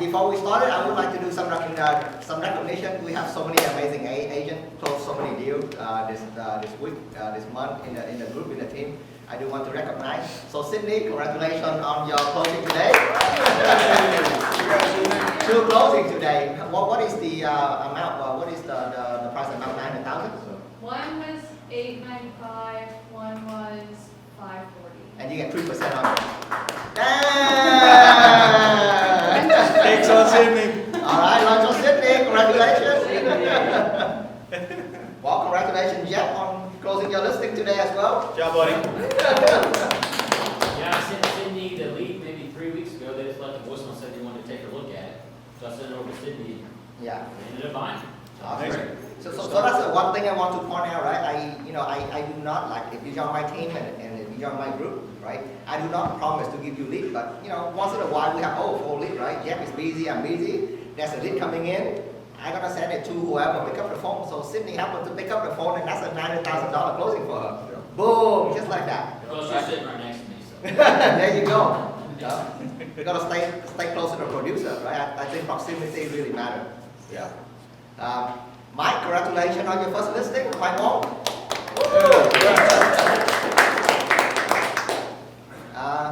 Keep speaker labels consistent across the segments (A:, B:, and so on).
A: before we started, I would like to do some recognition. We have so many amazing agents, close so many deals this week, this month in the group, in the team. I do want to recognize. So Sydney, congratulations on your closing today. Two closing today. What is the amount? What is the price amount? 900,000.
B: One was $895. One was $540.
A: And you get 3% on it.
C: Thanks on Sydney.
A: All right, lunch on Sydney. Congratulations. Well, congratulations, Jeff, on closing your listing today as well.
C: Good job, buddy.
D: Yeah, I sent Sydney the lead maybe 3 weeks ago. They just left a voicemail and said they wanted to take a look at it. So I sent it over to Sydney.
A: Yeah.
D: They ended up buying it.
A: Awesome. So that's the one thing I want to point out, right? I do not, like, if you join my team and if you join my group, right? I do not promise to give you lead, but once in a while we have 4 lead, right? Jeff is busy, I'm busy. There's a lead coming in. I'm gonna send it to whoever pick up the phone. So Sydney happened to pick up the phone, and that's a $900,000 closing for her. Yeah. Boom, just like that.
D: Well, she's sitting right next to me. So.
A: There you go. You gotta stay close to the producer, right? I think proximity really matters. Yeah. Mike, congratulations on your first listing, my mom.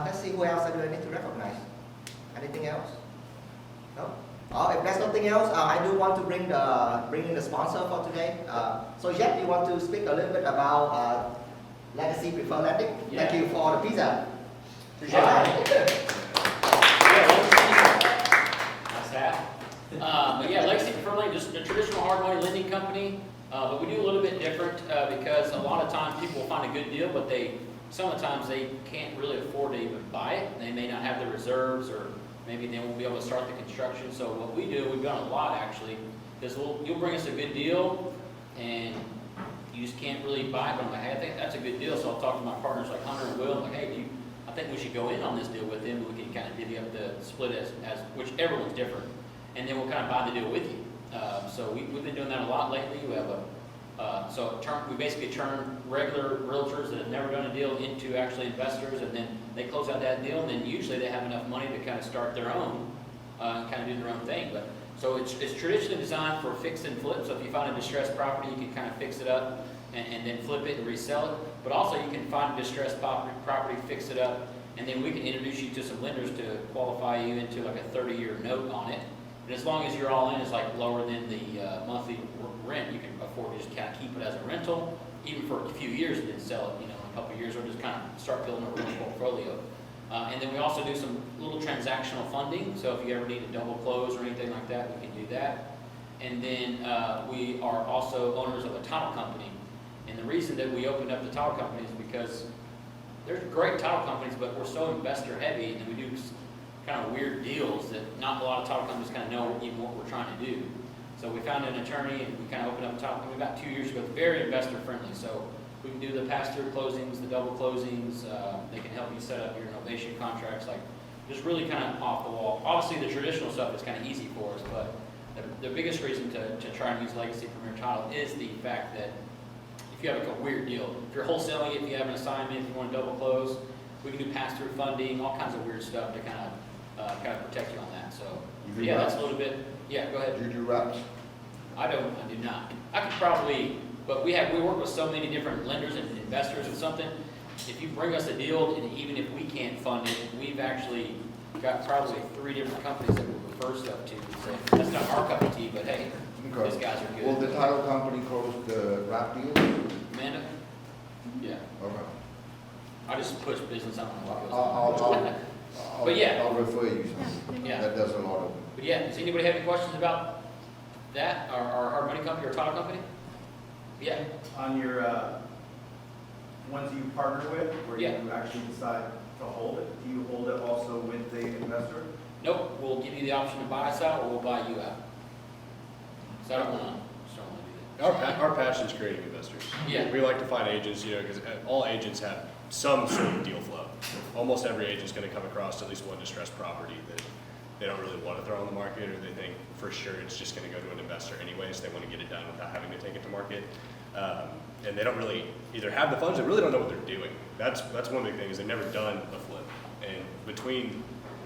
A: Let's see who else I need to recognize. Anything else? No? If there's nothing else, I do want to bring in the sponsor for today. So Jeff, you want to speak a little bit about Legacy Preferred Lending?
D: Yeah.
A: Thank you for the pizza.
D: Appreciate it. Nice hat. But yeah, Legacy Preferred Lending, just a traditional hard money lending company, but we do a little bit different because a lot of times people will find a good deal, but sometimes they can't really afford to even buy it. They may not have the reserves, or maybe they won't be able to start the construction. So what we do, we've done a lot actually, is you'll bring us a good deal, and you just can't really buy it. But I'm like, hey, I think that's a good deal. So I'll talk to my partners like Hunter and Will, like, hey, I think we should go in on this deal with him. We can kind of divvy up the split as which everyone's different, and then we'll kind of buy the deal with you. So we've been doing that a lot lately. We have we basically turn regular realtors that have never done a deal into actually investors, and then they close out that deal, and then usually they have enough money to kind of start their own, and kind of do their own thing. But so it's traditionally designed for fix and flip. So if you find a distressed property, you can kind of fix it up and then flip it and resell it. But also you can find a distressed property, fix it up, and then we can introduce you to some lenders to qualify you into like a 30-year note on it. And as long as you're all in is like lower than the monthly rent, you can afford to just kind of keep it as a rental, even for a few years, and then sell it, in a couple of years, or just kind of start building a rental portfolio. And then we also do some little transactional funding. So if you ever need a double close or anything like that, we can do that. And then we are also owners of a title company. And the reason that we opened up the title company is because there's great title companies, but we're so investor heavy, and we do kind of weird deals that not a lot of title companies kind of know even what we're trying to do. So we found an attorney, and we kind of opened up a title company about 2 years ago. It's very investor friendly. So we can do the pass-through closings, the double closings. They can help you set up your novation contracts, like just really kind of off the wall. Obviously, the traditional stuff is kind of easy for us, but the biggest reason to try and use Legacy Premier Title is the fact that if you have like a weird deal, if you're wholesaling it, if you have an assignment, if you want to double close, we can do pass-through funding, all kinds of weird stuff to kind of protect you on that. So yeah, that's a little bit. Yeah, go ahead.
E: Do you do reps?
D: I do not. I could probably, but we work with so many different lenders and investors or something. If you bring us a deal, and even if we can't fund it, we've actually got probably 3 different companies that we'll refer stuff to. So that's not our cup of tea, but hey,
E: Okay.
D: these guys are good.
E: Will the title company close the wrap deal?
D: Amanda? Yeah.
E: Okay.
D: I just push business. I don't know what goes on. But yeah.
E: I'll refer you something.
D: Yeah.
E: That does a lot of.
D: But yeah, does anybody have any questions about that, our hard money company or title company? Yeah.
F: On your ones you partner with, where
D: Yeah.
F: you actually decide to hold it, do you hold it also with the investor?
D: Nope, we'll give you the option to buy us out, or we'll buy you out. So I don't want to do that.
C: Our passion is creating investors.
D: Yeah.
C: We like to find agents, because all agents have some sort of deal flow. Almost every agent's going to come across at least one distressed property that they don't really want to throw on the market, or they think for sure it's just going to go to an investor anyway, so they want to get it done without having to take it to market. And they don't really either have the funds, they really don't know what they're doing. That's one big thing, is they've never done a flip. And between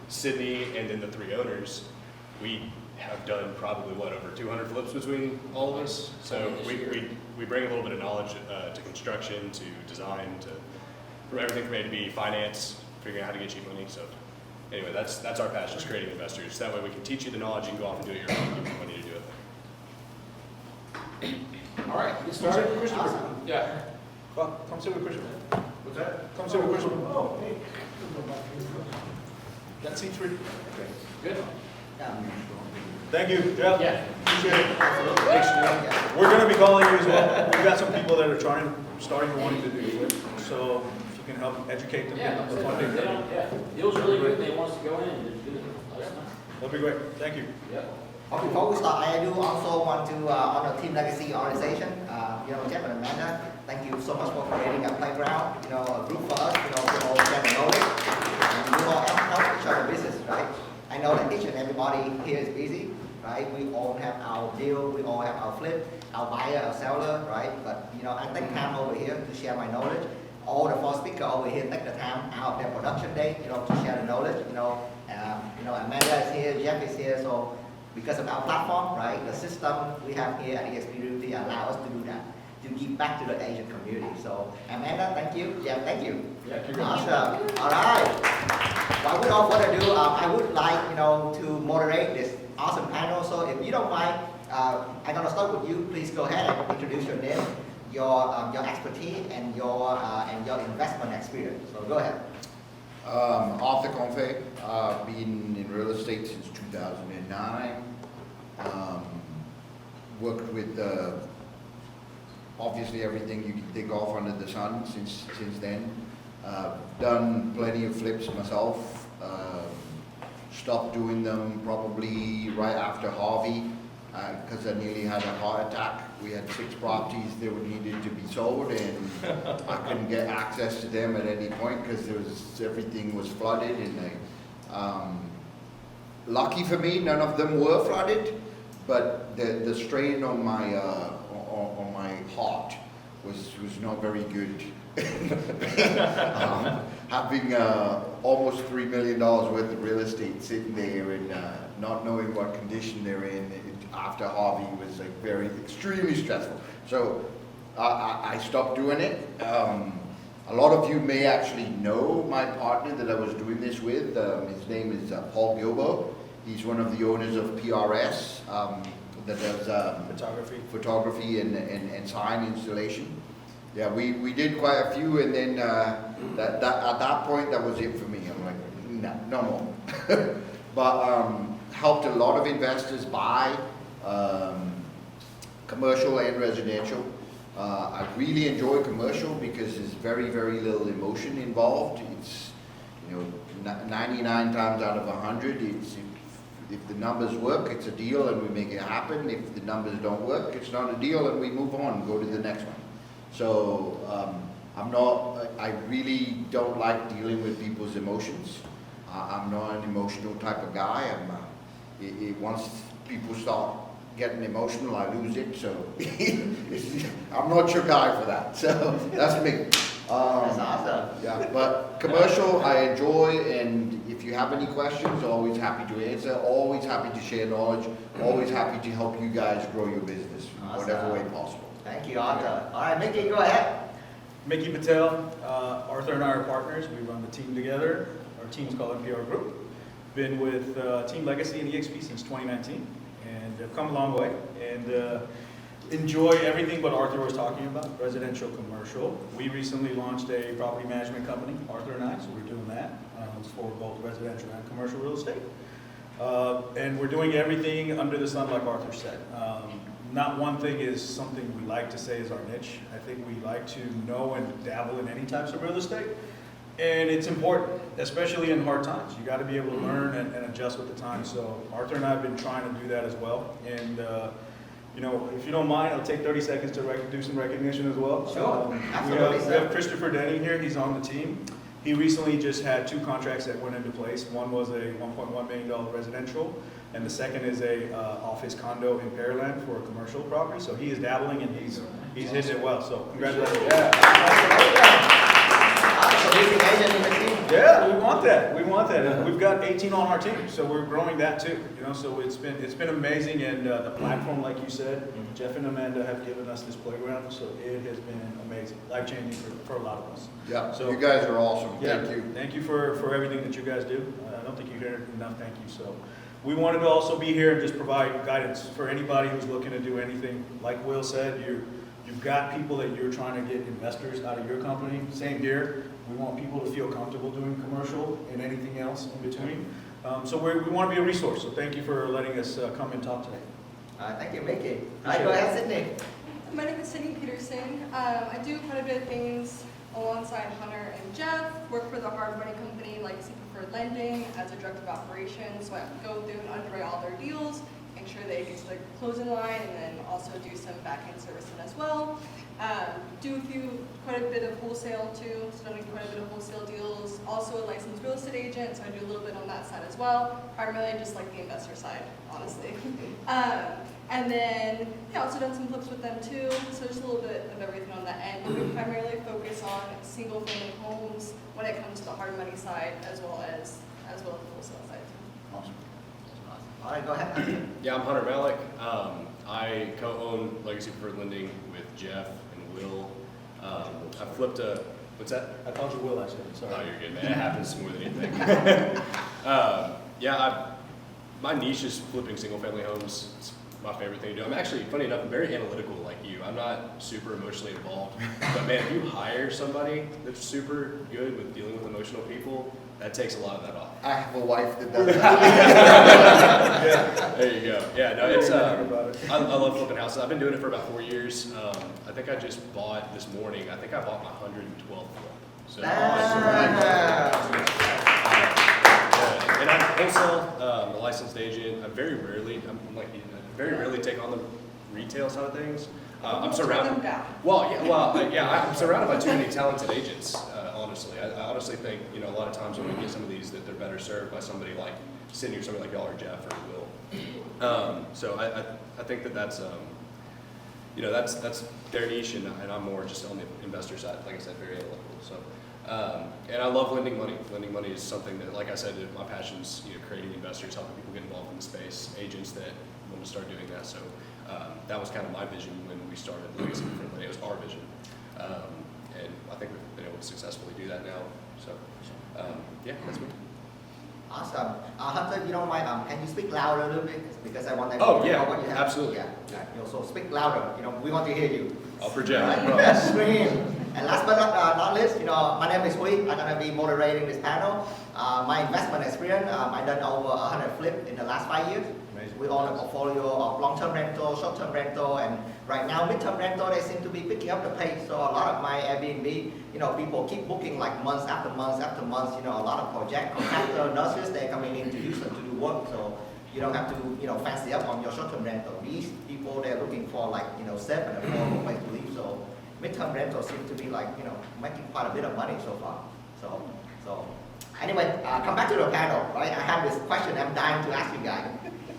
C: Sydney and then the 3 owners, we have done probably, over 200 flips between all of us. So we bring a little bit of knowledge to construction, to design, from everything from A to B, finance, figuring out how to get cheap money. So anyway, that's our passion, is creating investors. That way we can teach you the knowledge, you can go off and do it your own, give you money to do it.
D: All right, get started.
A: Awesome.
D: Yeah.
G: Come sit with Christopher.
F: What's that?
G: Come sit with Christopher.
F: Oh, hey.
G: Got seats for you.
D: Good.
G: Thank you, Jeff.
D: Yeah.
G: Appreciate it.
D: Thanks, Joe.
G: We're gonna be calling you as well. We've got some people that are starting wanting to do it. So if you can help educate them,
D: Yeah,
G: get them the funding.
D: they don't, yeah. Deal's really good, they want us to go in and do it. Let us know.
G: That'd be great. Thank you.
D: Yep.
A: Well, before we start, I do also want to, on the Team Legacy organization, Jeff and Amanda, thank you so much for creating a playground, a group for us, to all share the knowledge, and we all help each other business, right? I know that each and everybody here is busy, right? We all have our deal, we all have our flip, our buyer, our seller, right? But, I take time over here to share my knowledge. All the 4 speakers over here take the time out of their production day, to share the knowledge, Amanda is here, Jeff is here, so because of our platform, right, the system we have here at EXP Realty allow us to do that, to give back to the Asian community. So Amanda, thank you. Jeff, thank you.
D: Yeah,
A: Awesome. All right. Well, without further ado, I would like, to moderate this awesome panel. So if you don't mind, I'm gonna start with you. Please go ahead and introduce your name, your expertise, and your investment experience. So go ahead.
E: Arthur Confey, been in real estate since 2009. Worked with obviously everything you can think of under the sun since then. Done plenty of flips myself. Stopped doing them probably right after Harvey because I nearly had a heart attack. We had 6 properties that needed to be sold, and I couldn't get access to them at any point because everything was flooded. And lucky for me, none of them were flooded, but the strain on my heart was not very good. Having almost $3 million worth of real estate sitting there and not knowing what condition they're in after Harvey was extremely stressful. So I stopped doing it. A lot of you may actually know my partner that I was doing this with. His name is Paul Gilbo. He's one of the owners of PRS that does photography and sign installation. Yeah, we did quite a few, and then at that point, that was it for me. I'm like, no more. But helped a lot of investors buy commercial and residential. I really enjoy commercial because there's very, very little emotion involved. It's 99 times out of 100, if the numbers work, it's a deal and we make it happen. If the numbers don't work, it's not a deal and we move on and go to the next one. So I really don't like dealing with people's emotions. I'm not an emotional type of guy. Once people start getting emotional, I lose it. So I'm not your guy for that. So that's me.
A: That's awesome.
E: Yeah, but commercial I enjoy, and if you have any questions, always happy to answer, always happy to share knowledge, always happy to help you guys grow your business in whatever way possible.
A: Thank you, Arthur. All right, Mickey, go ahead.
G: Mickey Patel, Arthur and I are partners. We run the team together. Our team's called NPR Group. Been with Team Legacy and EXP since 2019, and have come a long way. And enjoy everything what Arthur was talking about, residential, commercial. We recently launched a property management company, Arthur and I, so we're doing that. It's for both residential and commercial real estate. And we're doing everything under the sun, like Arthur said. Not one thing is something we like to say is our niche. I think we like to know and dabble in any types of real estate. And it's important, especially in hard times. You got to be able to learn and adjust with the times. So Arthur and I have been trying to do that as well. And if you don't mind, I'll take 30 seconds to do some recognition as well.
A: Sure, absolutely.
G: We have Christopher Denny here. He's on the team. He recently just had 2 contracts that went into place. One was a $1.1 million residential, and the second is a office condo in Pearland for a commercial property. So he is dabbling and he's hitting it well. So congratulations.
A: Awesome. producing agent in the team.
G: Yeah, we want that. We want that. And we've got 18 on our team, so we're growing that too. You know, so it's been amazing, and the platform, like you said, Jeff and Amanda have given us this playground, so it has been amazing, life changing for a lot of us.
E: Yeah,
G: So-
E: you guys are awesome.
G: Yeah,
E: Thank you.
G: Thank you for everything that you guys do. I don't think you hear enough thank you. So we wanted to also be here and just provide guidance for anybody who's looking to do anything. Like Will said, you've got people that you're trying to get investors out of your company. Same here. We want people to feel comfortable doing commercial and anything else in between. So we want to be a resource. So thank you for letting us come and talk today.
A: Thank you, Mickey. All right, go ahead, Sydney.
H: My name is Sydney Peterson. I do quite a bit of things alongside Hunter and Jeff. Work for the hard money company Legacy Deferred Lending as a director of operations. So I go through and underwrite all their deals, make sure they get to the closing line, and then also do some back-end servicing as well. Do quite a bit of wholesale too, so done quite a bit of wholesale deals. Also a licensed real estate agent, so I do a little bit on that side as well. Primarily just like the investor side, honestly. And then, yeah, also done some flips with them too, so just a little bit of everything on that end. We primarily focus on single-family homes when it comes to the hard money side, as well as the wholesale side.
E: Awesome.
A: All right, go ahead.
C: Yeah, I'm Hunter Malik. I co-own Legacy Deferred Lending with Jeff and Will. I flipped what's that?
G: I called you Will, actually. Sorry.
C: Oh, you're good, man. It happens more than you think. My niche is flipping single-family homes. It's my favorite thing to do. I'm actually, funny enough, I'm very analytical like you. I'm not super emotionally involved. But man, if you hire somebody that's super good with dealing with emotional people, that takes a lot of that off.
E: I have a wife that does that.
G: Yeah.
C: There you go. Yeah, no, it's
G: About it.
C: I love flipping houses. I've been doing it for about 4 years. I think I just bought this morning. I think I bought my 112th flip. So and I wholesale, a licensed agent. I very rarely take on the retail side of things. I'm surrounded.
H: Turn them down.
C: I'm surrounded by too many talented agents. Honestly, I honestly think a lot of times when we get some of these that they're better served by somebody like Sydney or somebody like y'all or Jeff or Will. So I think that's that's their niche, and I'm more just on the investor side. Like I said, very analytical. So. And I love lending money. Lending money is something that, like I said, my passion's creating investors, helping people get involved in the space, agents that want to start doing that. So that was kind of my vision when we started Legacy Deferred Lending. It was our vision, and I think we've been able to successfully do that now. So yeah, that's me.
A: Awesome. Hunter, if you don't mind, can you speak louder a little bit? Because I want
C: Oh,
A: to
C: yeah,
A: know what you have.
C: absolutely.
A: Yeah. So speak louder. We want to hear you.
C: I'll project. I
A: Right?
C: promise.
A: Scream. And last but not least, my name is Hui. I'm gonna be moderating this panel. My investment experience, I've done over 100 flips in the last 5 years.
G: Amazing.
A: We own a portfolio of long-term rental, short-term rental, and right now mid-term rental, they seem to be picking up the pace. So a lot of my Airbnb, people keep booking like months after months after months. A lot of project contractor nurses, they're coming in to use them to do work. So you don't have to, fancy up on your short-term rental. These people, they're looking for like, safe and affordable place to live. So mid-term rental seems to be like, making quite a bit of money so far. So anyway, come back to the panel, right? I have this question I'm dying to ask you guys.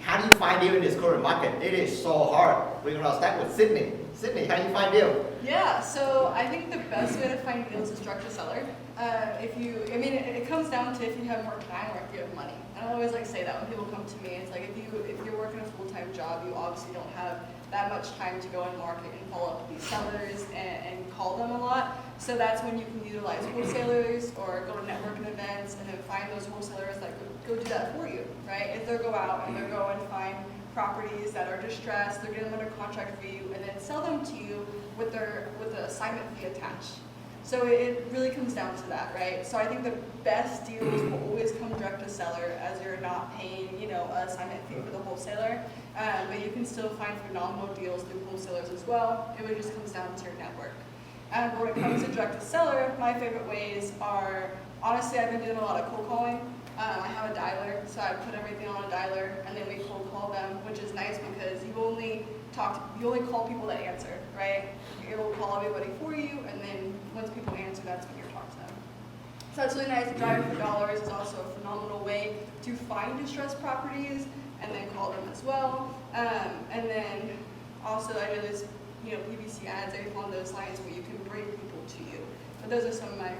A: How do you find deal in this current market? It is so hard. We're gonna start with Sydney. Sydney, how do you find deal?
H: Yeah, so I think the best way to find deals is direct to seller. It comes down to if you have more time or if you have money. And I always say that when people come to me. It's like if you're working a full-time job, you obviously don't have that much time to go and market and follow up with these sellers and call them a lot. So that's when you can utilize wholesalers or go to networking events and then find those wholesalers that go do that for you, right? If they go out and they go and find properties that are distressed, they're getting them under contract for you, and then sell them to you with the assignment fee attached. So it really comes down to that, right? So I think the best deals will always come direct to seller, as you're not paying, an assignment fee for the wholesaler, but you can still find phenomenal deals through wholesalers as well. It really just comes down to your network. But when it comes to direct to seller, my favorite ways are, honestly, I've been doing a lot of cold calling. I have a dialer, so I put everything on a dialer, and then we cold call them, which is nice because you only call people that answer, right? It will call everybody for you, and then once people answer, that's when you talk to them. So that's really nice. Driving for dollars is also a phenomenal way to find distressed properties and then call them as well. And then also I do this, PPC ads, everything along those lines where you can bring people to you. But those are some of my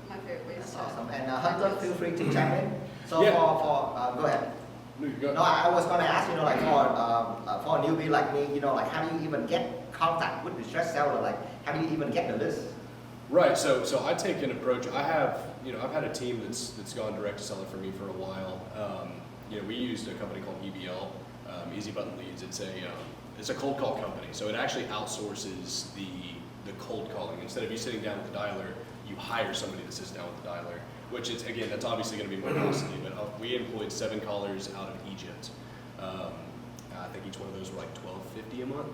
H: my favorite ways
A: That's
H: to.
A: awesome. And Hunter, feel free to chime in. So
C: Yeah.
A: go ahead.
C: No, you go.
A: No, I was gonna ask, like for a newbie like me, like how do you even get contact with distressed seller? Like how do you even get the list?
C: Right, so I take an approach, I've had a team that's gone direct to seller for me for a while. We used a company called EBL, Easy Button Leads. It's a cold call company, so it actually outsources the cold calling. Instead of you sitting down with the dialer, you hire somebody that sits down with the dialer, which is, again, that's obviously going to be more costly, but we employed 7 callers out of Egypt. I think each one of those were like $12.50 a month,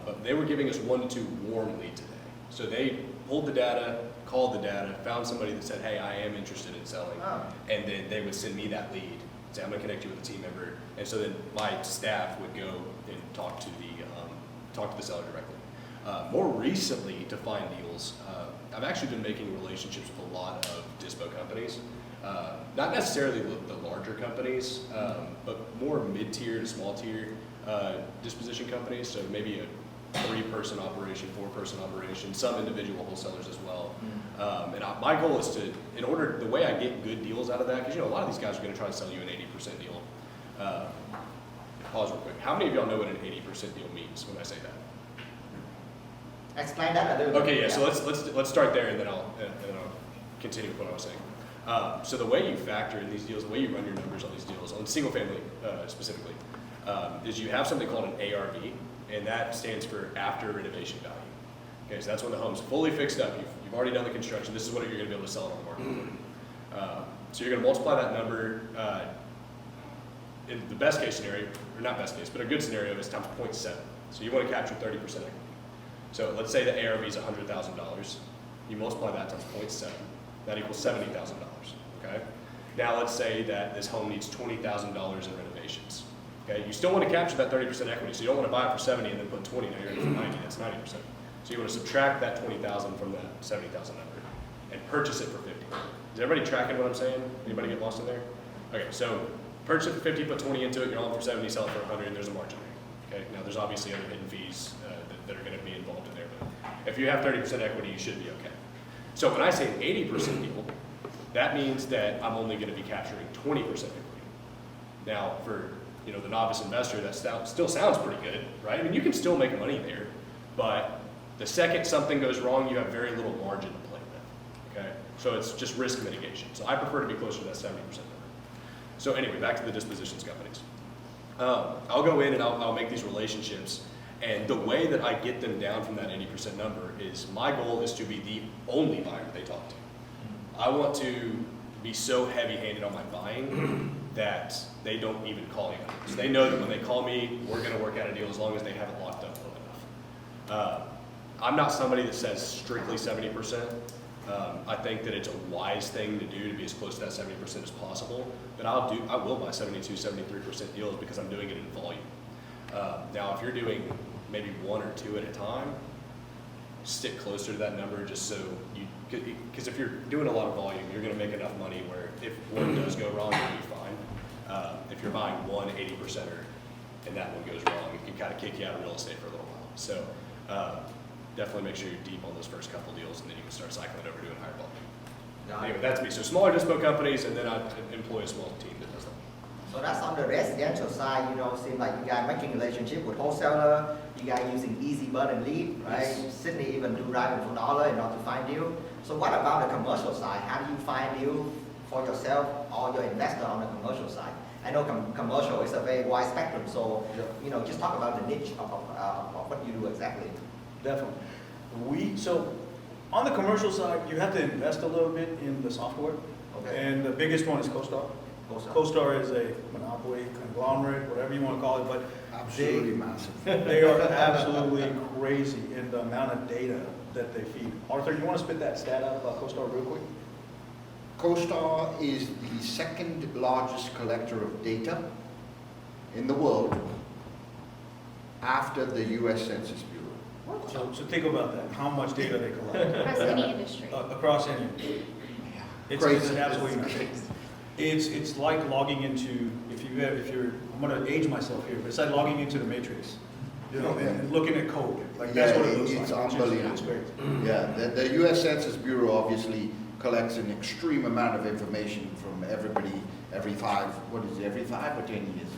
C: but they were giving us 1 to 2 warm leads a day. So they pulled the data, called the data, found somebody that said, hey, I am interested in selling, and then they would send me that lead, say, I'm going to connect you with a team member, and so then my staff would go and talk to the seller directly. More recently, to find deals, I've actually been making relationships with a lot of dispo companies, not necessarily the larger companies, but more mid-tier to small-tier disposition companies, so maybe a 3-person operation, 4-person operation, some individual wholesalers as well. My goal is the way I get good deals out of that, because a lot of these guys are going to try to sell you an 80% deal. Pause real quick. How many of y'all know what an 80% deal means when I say that?
A: Explain that a little bit.
C: Okay, yeah. So let's start there, and then I'll continue with what I was saying. So the way you factor in these deals, the way you run your numbers on these deals, on single family specifically, is you have something called an ARV, and that stands for after renovation value. Okay, so that's when the home's fully fixed up. You've already done the construction. This is what you're going to be able to sell it on the market for. So you're going to multiply that number. In the best case scenario, or not best case, but a good scenario is times 0.7. So you want to capture 30% equity. So let's say the ARV is $100,000. You multiply that times 0.7. That equals $70,000. Okay. Now let's say that this home needs $20,000 in renovations. Okay. You still want to capture that 30% equity, so you don't want to buy it for 70 and then put 20. Now you're in it for 90. That's 90%. So you want to subtract that 20,000 from that 70,000 number and purchase it for 50. Is everybody tracking what I'm saying? Anybody get lost in there? Okay. So purchase it for 50, put 20 into it. You're on for 70, sell it for 100, and there's a margin there. Okay. Now there's obviously other hidden fees that are going to be involved in there, but if you have 30% equity, you should be okay. So when I say an 80% deal, that means that I'm only going to be capturing 20% equity. Now, for the novice investor, that still sounds pretty good, right? I mean, you can still make money there, but the second something goes wrong, you have very little margin to play with. Okay, so it's just risk mitigation. So I prefer to be closer to that 70% number. So anyway, back to the dispositions companies. I'll go in and I'll make these relationships. And the way that I get them down from that 80% number is my goal is to be the only buyer they talk to. I want to be so heavy-handed on my buying that they don't even call me. So they know that when they call me, we're going to work out a deal as long as they have it locked up well enough. I'm not somebody that says strictly 70%. I think that it's a wise thing to do to be as close to that 70% as possible. But I will buy 72, 73% deals because I'm doing it in volume. Now, if you're doing maybe 1 or 2 at a time, stick closer to that number just so because if you're doing a lot of volume, you're going to make enough money where if one does go wrong, you'll be fine. If you're buying 80%er and that one goes wrong, it can kind of kick you out of real estate for a little while. So definitely make sure you're deep on those first couple deals, and then you can start cycling over to a higher volume. Anyway, that's me. So smaller dispo companies, and then I employ a small team that does that.
A: So that's on the residential side, seem like you guys making relationship with wholesaler, you guys using easy button lead, right?
C: Yes.
A: Sydney even do driving for dollar in order to find deal. So what about the commercial side? How do you find deal for yourself or your investor on the commercial side? I know commercial is a very wide spectrum, so just talk about the niche of what you do exactly.
G: Definitely. So on the commercial side, you have to invest a little bit in the software.
A: Okay.
G: And the biggest one is CoStar. CoStar is a monopoly, conglomerate, whatever you want to call it, but
E: Absolutely massive.
G: they are absolutely crazy in the amount of data that they feed. Arthur, you want to spit that stat out about CoStar real quick?
E: CoStar is the second largest collector of data in the world after the U.S. Census Bureau.
G: So think about that, how much data they collect.
B: Across any industry.
G: Across any. It's
E: Crazy.
G: absolutely crazy. It's like logging into, I'm gonna age myself here, but it's like logging into the Matrix, and looking at code. Like that's what it looks like.
E: It's unbelievable.
G: It's great.
E: Yeah, the U.S. Census Bureau obviously collects an extreme amount of information from everybody every 5 or 10 years?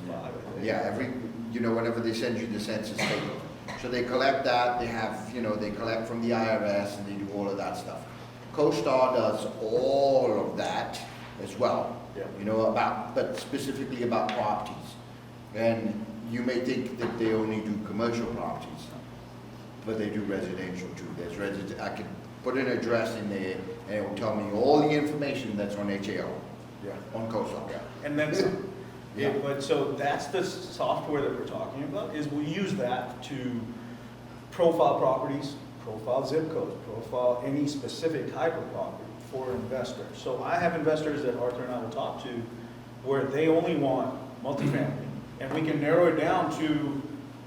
E: Yeah, whenever they send you the census paper. So they collect that, they collect from the IRS and they do all of that stuff. CoStar does all of that as well, but specifically about properties. And you may think that they only do commercial properties, but they do residential too. I could put an address in there and it will tell me all the information that's on HAO, on CoStar.
G: Yeah. And then some. But so that's the software that we're talking about, is we use that to profile properties, profile zip codes, profile any specific type of property for investors. So I have investors that Arthur and I will talk to where they only want multifamily, and we can narrow it down to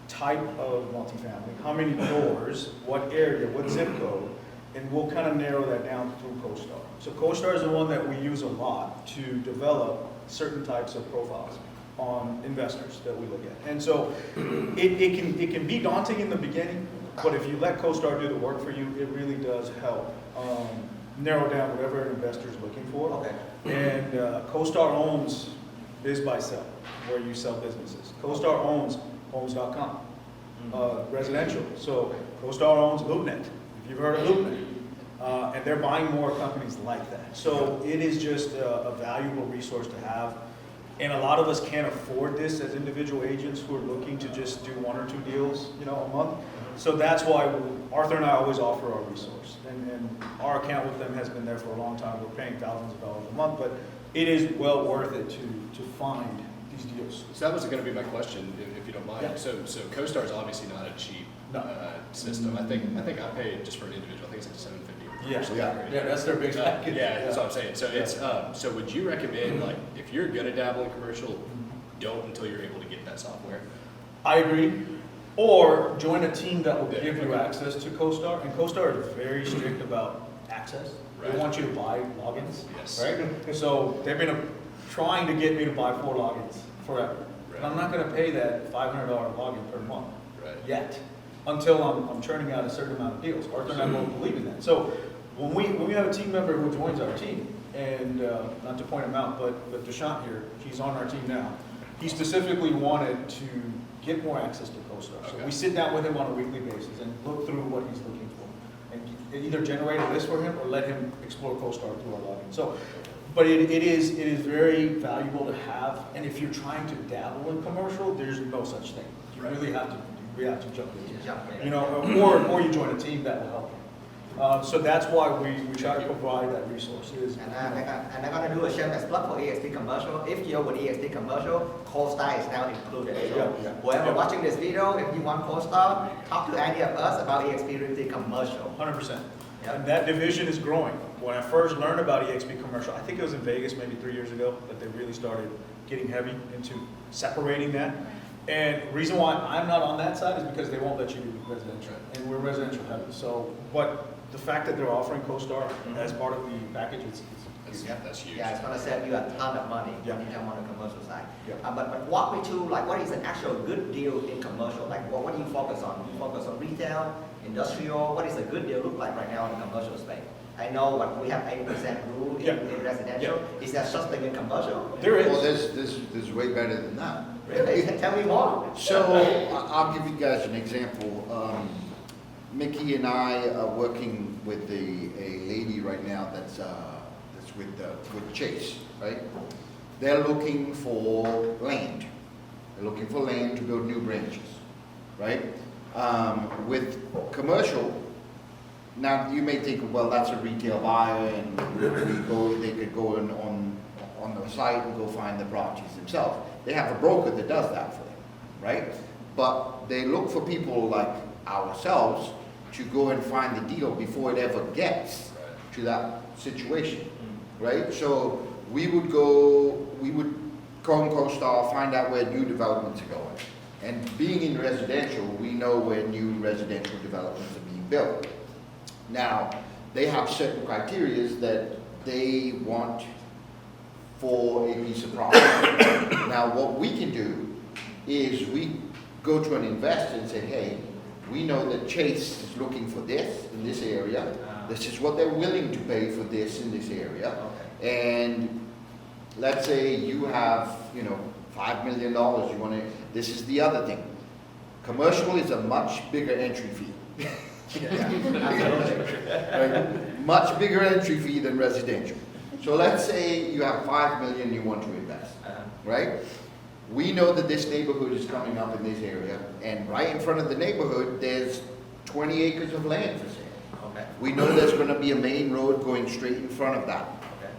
G: type of multifamily, how many doors, what area, what zip code, and we'll kind of narrow that down through CoStar. So CoStar is the one that we use a lot to develop certain types of profiles on investors that we look at. And so it can be daunting in the beginning, but if you let CoStar do the work for you, it really does help narrow down whatever an investor is looking for.
A: Okay.
G: And CoStar owns Biz by Sell, where you sell businesses. CoStar owns Homes.com, residential. So CoStar owns LoopNet, if you've heard of LoopNet. And they're buying more companies like that. So it is just a valuable resource to have. And a lot of us can't afford this as individual agents who are looking to just do 1 or 2 deals, a month. So that's why Arthur and I always offer our resource. And our account with them has been there for a long time. We're paying thousands of dollars a month, but it is well worth it to find these deals.
C: So that was going to be my question, if you don't mind.
G: Yeah.
C: So CoStar is obviously not a cheap system. I think I paid just for an individual. I think it's like $750.
G: Yeah, that's their big package.
C: Yeah, that's what I'm saying. So it's so would you recommend, like, if you're gonna dabble in commercial, don't until you're able to get that software?
G: I agree. Or join a team that will give you access to CoStar. And CoStar is very strict about access. They want you to buy logins,
C: Yes.
G: right? So they've been trying to get me to buy 4 logins forever. And I'm not gonna pay that $500 login per month yet, until I'm churning out a certain amount of deals. Arthur and I both believe in that. So when we have a team member who joins our team, and not to point him out, but Deshant here, he's on our team now. He specifically wanted to get more access to CoStar. So we sit down with him on a weekly basis and look through what he's looking for, and either generate a list for him or let him explore CoStar through our login. So, but it is very valuable to have. And if you're trying to dabble in commercial, there's no such thing. You really have to. We have to jump in, or you join a team that will help you. So that's why we try to provide that resource.
A: And I'm gonna do a shameless plug for EXP commercial. If you're with EXP commercial, CoStar is now included. So whoever watching this video, if you want CoStar, talk to any of us about EXP Realty commercial.
G: 100%. And that division is growing. When I first learned about EXP commercial, I think it was in Vegas maybe 3 years ago that they really started getting heavy into separating that. And the reason why I'm not on that side is because they won't let you do residential, and we're residential heavy. So, but the fact that they're offering CoStar as part of the package,
C: That's huge.
A: Yeah, it's gonna save you a ton of money
G: Yeah.
A: when you jump on the commercial side.
G: Yeah.
A: But walk me through, like, what is an actual good deal in commercial? Like, what do you focus on? Do you focus on retail, industrial? What is a good deal look like right now in the commercial space? I know what we have 80% rule in residential. Is there such thing in commercial?
G: there
E: Well,
G: is.
E: there's way better than that.
A: Really? Tell me more.
E: So I'll give you guys an example. Mickey and I are working with a lady right now that's with Chase, right? They're looking for land. They're looking for land to build new branches, right? With commercial, now you may think, well, that's a retail buyer, and they could go on the site and go find the properties themselves. They have a broker that does that for them, right? But they look for people like ourselves to go and find the deal before it ever gets to that situation, right? So we would go on CoStar, find out where new developments are going. And being in residential, we know where new residential developments are being built. Now, they have certain criteria that they want for a piece of property. Now, what we can do is we go to an investor and say, hey, we know that Chase is looking for this in this area. This is what they're willing to pay for this in this area.
A: Okay.
E: And let's say you have, $5 million, this is the other thing. Commercial is a much bigger entry fee. Right? Much bigger entry fee than residential. So let's say you have 5 million you want to invest, right? We know that this neighborhood is coming up in this area, and right in front of the neighborhood, there's 20 acres of land for sale.
A: Okay.
E: We know there's gonna be a main road going straight in front of that.
A: Okay.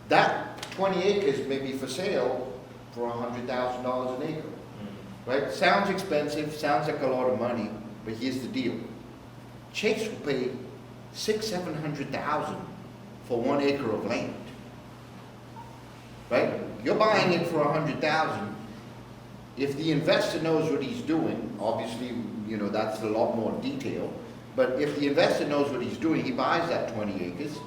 E: That 20 acres may be for sale for $100,000 an acre, right? Sounds expensive, sounds like a lot of money, but here's the deal. Chase will pay $600,000-700,000 for 1 acre of land, right? You're buying it for $100,000. If the investor knows what he's doing, obviously, that's a lot more detail, but if the investor knows what he's doing, he buys that 20 acres,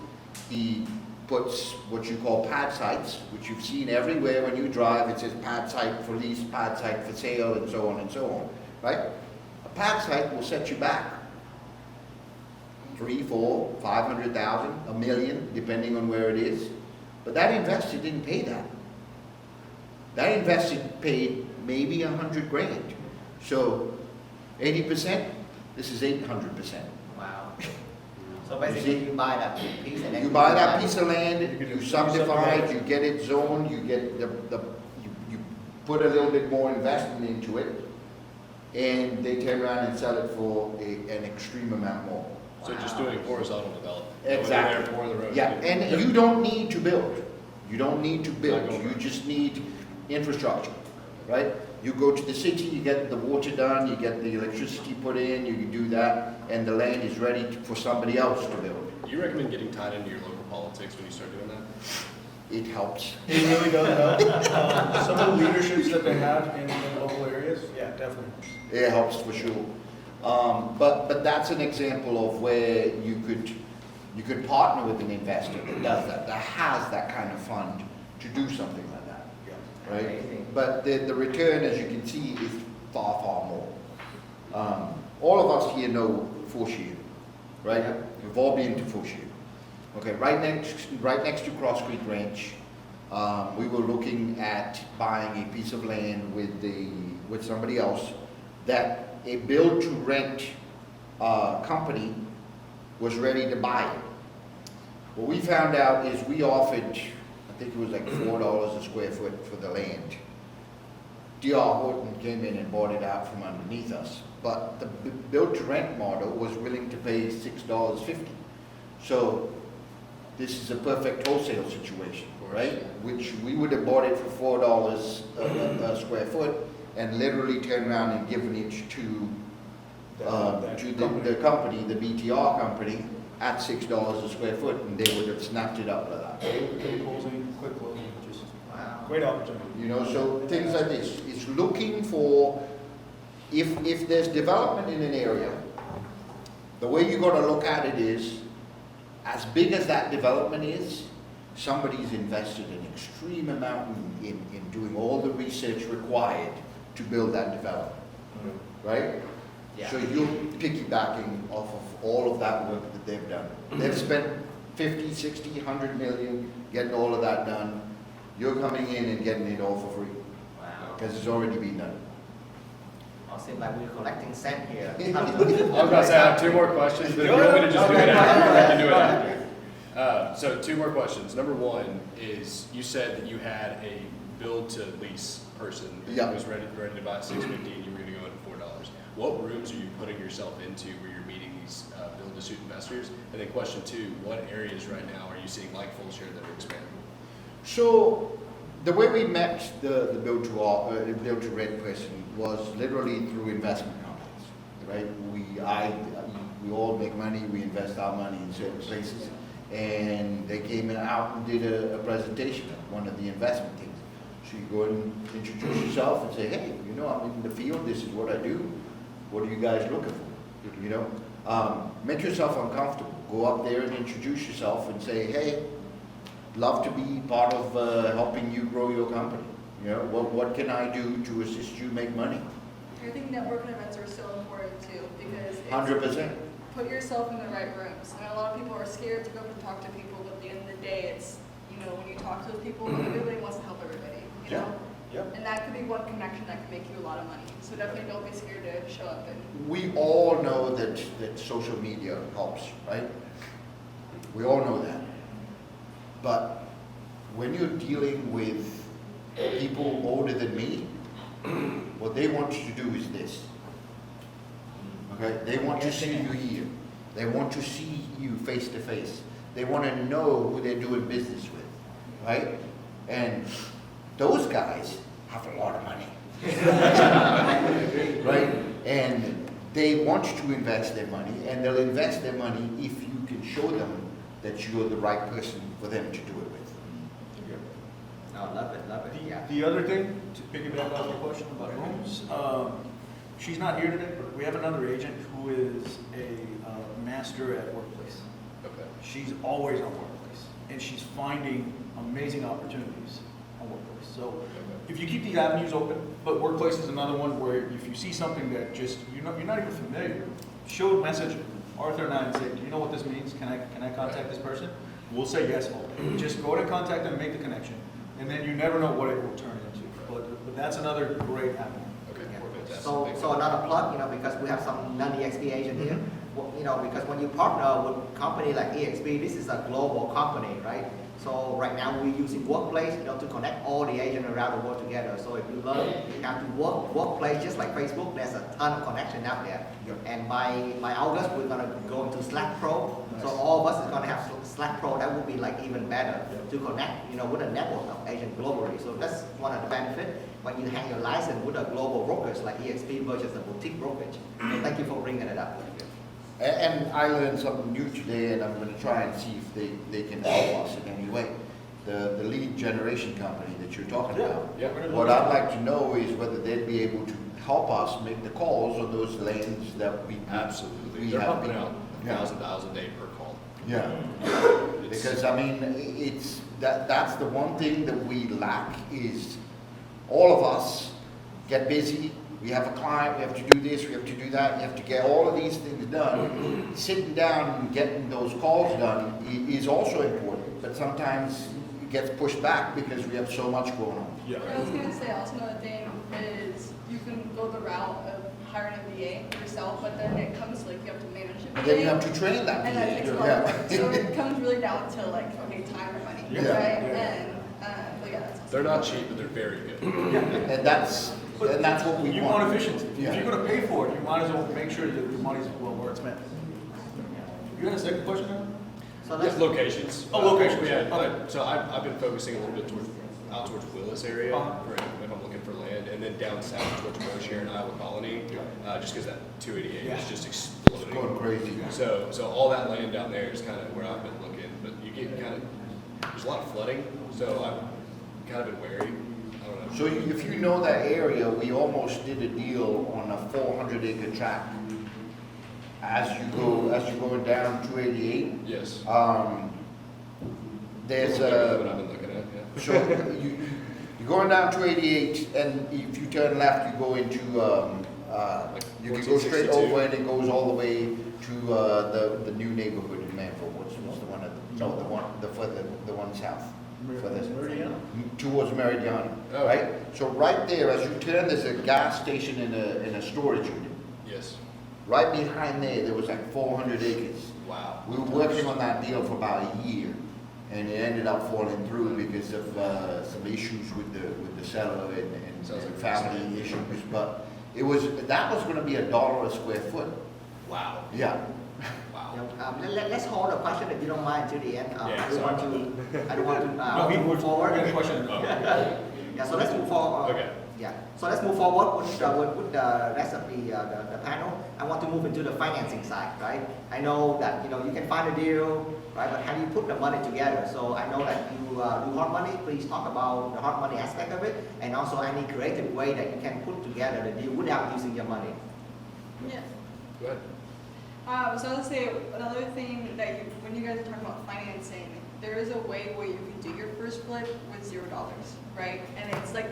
E: he puts what you call pad sites, which you've seen everywhere when you drive. It says pad site for lease, pad site for sale, and so on and so on, right? A pad site will set you back 300, 400, 500,000, $1 million, depending on where it is. But that investor didn't pay that. That investor paid maybe 100 grand. So 80%, this is 800%.
A: Wow. So basically you buy that piece and then.
E: You buy that piece of land, you subdivide, you get it zoned, you get you put a little bit more investment into it, and they turn around and sell it for an extreme amount more.
C: So just doing horizontal development.
E: Exactly.
C: There for the road.
E: Yeah, and you don't need to build. You don't need to build.
C: Not going
E: You
C: right.
E: just need infrastructure, right? You go to the city, you get the water done, you get the electricity put in, you do that, and the land is ready for somebody else to build.
C: Do you recommend getting tied into your local politics when you start doing that?
E: It helps.
G: It really does help. Some of the leaderships that they have in local areas, yeah, definitely.
E: It helps for sure. But that's an example of where you could partner with an investor that does that has that kind of fund to do something like that, right?
A: Amazing.
E: But the return, as you can see, is far, far more. All of us here know Forshire, right?
A: Yeah.
E: We've all been to Forshire. Okay, right next to Cross Creek Ranch, we were looking at buying a piece of land with somebody else that a build-to-rent company was ready to buy it. What we found out is we offered, I think it was like $4 a square foot for the land. D.R. Horton came in and bought it out from underneath us, but the build-to-rent model was willing to pay $6.50. So this is a perfect wholesale situation, right? Which we would have bought it for $4 a square foot, and literally turned around and given it to the company, the BTR company, at $6 a square foot, and they would have snapped it up like that.
G: Quick closing, just
A: Wow.
G: great opportunity.
E: So things like this. It's looking for, if there's development in an area, the way you got to look at it is, as big as that development is, somebody's invested an extreme amount in doing all the research required to build that development, right?
A: Yeah.
E: So you're piggybacking off of all of that work that they've done. They've spent 50, 60, 100 million getting all of that done. You're coming in and getting it all for free
A: Wow.
E: because it's already been done.
A: It seems like we're collecting cent here.
C: I was about to say, I have 2 more questions, but if you want me to just do it after, I can do it after. So 2 more questions. Number 1 is, you said that you had a build-to-lease person that
E: Yeah.
C: was ready to buy $6.50 and you were going to go in at $4. What rooms are you putting yourself into where you're meeting these build-to-suit investors? And then question 2, what areas right now are you seeing like Fulshire that are expanding?
E: So the way we met the build-to-rent person was literally through investment companies, right? We all make money, we invest our money in certain places, and they came out and did a presentation of one of the investment things. So you go and introduce yourself and say, hey, I'm in the field, this is what I do, what are you guys looking for, Make yourself uncomfortable, go up there and introduce yourself and say, hey, love to be part of helping you grow your company. What can I do to assist you make money?
H: I think networking events are so important too, because
E: 100%.
H: put yourself in the right rooms. And a lot of people are scared to go up and talk to people, but at the end of the day, it's, you know, when you talk to those people, everybody wants to help everybody, you know?
G: Yep.
H: And that could be one connection that can make you a lot of money. So definitely don't be scared to show up and.
E: We all know that social media helps, right? We all know that. But when you're dealing with people older than me, what they want you to do is this. Okay? They want to see you here. They want to see you face to face. They want to know who they're doing business with, right? And those guys have a lot of money. Right? And they want to invest their money, and they'll invest their money if you can show them that you're the right person for them to do it with.
A: No, love it, yeah.
G: The other thing, to piggyback off your question about rooms, she's not here today, but we have another agent who is a master at workplace.
C: Okay.
G: She's always on workplace, and she's finding amazing opportunities on workplace. So if you keep these avenues open, but workplace is another one where if you see something that just, you're not even familiar, show a message Arthur and I and say, do you know what this means? Can I contact this person? We'll say yes. Just go and contact them and make the connection. And then you never know what it will turn into. But that's another great avenue.
C: Okay. Fantastic.
A: So another plug, you know, because we have some non-EXP agent here, well, you know, because when you partner with a company like EXP, this is a global company, right? So right now we're using Workplace, you know, to connect all the agents around the world together. So if you learn, you have to Workplace, just like Facebook, there's a ton of connection out there.
G: Yep.
A: And by August, we're gonna go into Slack Pro.
G: Nice.
A: So all of us is gonna have Slack Pro. That would be like even better to connect, you know, with a network of agents globally. So that's one of the benefits when you have your license with a global brokerage like EXP versus a boutique brokerage. So thank you for bringing it up.
E: And I learned something new today, and I'm going to try and see if they can help us in any way. The lead generation company that you're talking about.
C: Yeah.
E: What I'd like to know is whether they'd be able to help us make the calls on those lanes that we
C: Absolutely.
E: we
C: They're
E: have
C: pumping
E: been-
C: out
E: Yeah.
C: 1,000 dials a day per call.
E: Yeah.
C: It's-
E: Because I mean, it's that's the one thing that we lack is all of us get busy. We have a client, we have to do this, we have to do that, you have to get all of these things done. Sitting down and getting those calls done is also important, but sometimes it gets pushed back because we have so much going on.
G: Yeah.
H: I was gonna say also another thing is you can go the route of hiring a VA yourself, but then it comes like you have to manage it.
E: And then you have to train that
H: And that
E: VA.
H: takes a lot of work. So it comes really down to like, okay, time or money,
G: Yeah.
H: right?
G: Yeah.
H: And, but yeah, that's.
C: They're not cheap, but they're very good.
E: And that's what we
G: You
E: want.
G: want efficiency.
E: Yeah.
G: If you're gonna pay for it, you might as well make sure that your money's well where it's spent. You got a second question now?
A: So
C: Yeah,
A: let's,
C: locations.
G: Oh, locations.
C: Yeah,
G: Okay.
C: so I've been focusing a little bit out towards Willis area
G: Uh-huh.
C: for if I'm looking for land, and then down south towards Rocher and Iowa Colony, just because that 288
G: Yeah.
C: is just
E: It's
C: exploding.
E: going crazy.
C: So all that land down there is kind of where I've been looking, but you get kind of, there's a lot of flooding, so I've kind of been wary. I don't know.
E: So if you know that area, we almost did a deal on a 400-acre tract. As you going down 288,
C: Yes.
E: there's
C: What
E: a,
C: I've been looking at, yeah.
E: so you're going down 288, and if you turn left, you go into, you can go straight
C: 1462.
E: over, and it goes all the way to the new neighborhood in Manville. What's the one at, no, the one south. Furthest.
G: Meridiana?
E: Towards Meridiana,
C: Oh.
E: right? So right there, as you turn, there's a gas station and a storage unit.
C: Yes.
E: Right behind there was like 400 acres.
C: Wow.
E: We were working on that deal for about a year, and it ended up falling through because of some issues with the seller and
C: Sounds like
E: family issues. But that was going to be $1 a square foot.
C: Wow.
E: Yeah.
C: Wow.
A: you know, let's hold the question if you don't mind to the end.
C: Yeah,
A: I don't want
G: No,
A: to move forward.
G: we got a question.
A: Yeah, so let's move forward.
C: Okay.
A: Yeah, so let's move forward with the rest of the panel. I want to move into the financing side, right? I know that, you know, you can find a deal, right? But how do you put the money together? So I know that you do hard money. Please talk about the hard money aspect of it, and also any creative way that you can put together the deal without using your money.
H: Yeah.
C: Go ahead.
H: So I would say another thing that when you guys are talking about financing, there is a way where you can do your first flip with $0, right? And it's like,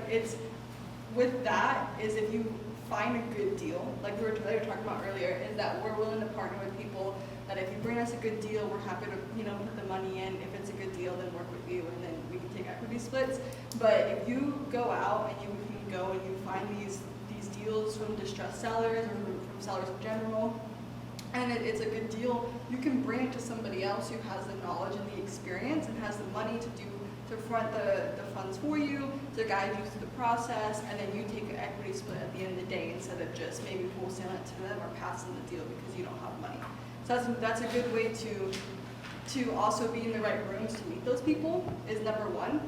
H: with that is if you find a good deal, like we were talking about earlier, is that we're willing to partner with people that if you bring us a good deal, we're happy to, put the money in. If it's a good deal, then work with you, and then we can take equity splits. But if you go out and you can go and you find these deals from distressed sellers or from sellers in general, and it's a good deal, you can bring it to somebody else who has the knowledge and the experience and has the money to front the funds for you, to guide you through the process, and then you take an equity split at the end of the day instead of just maybe wholesaling it to them or passing the deal because you don't have money. So that's a good way to also be in the right rooms to meet those people is number one.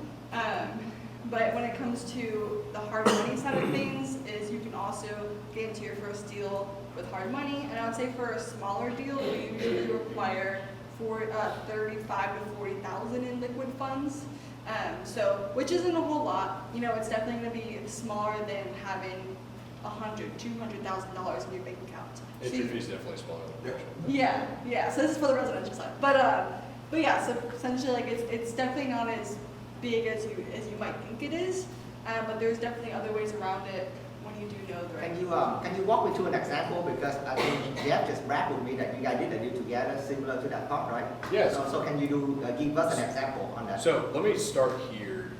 H: But when it comes to the hard money side of things, is you can also get into your first deal with hard money. And I would say for a smaller deal, we usually require for 35 to 40,000 in liquid funds. So, which isn't a whole lot. It's definitely going to be smaller than having $100,000, $200,000 in your bank account.
C: Entry fee is definitely smaller than commercial.
H: Yeah. So this is for the residential side, but yeah. So essentially, like it's definitely not as big as you might think it is, but there's definitely other ways around it when you do know the right.
A: Can you walk me through an example, because I think Jeff just bragged with me that you guys did a deal together similar to that part, right?
C: Yes.
A: So can you give us an example on that?
C: So let me start here.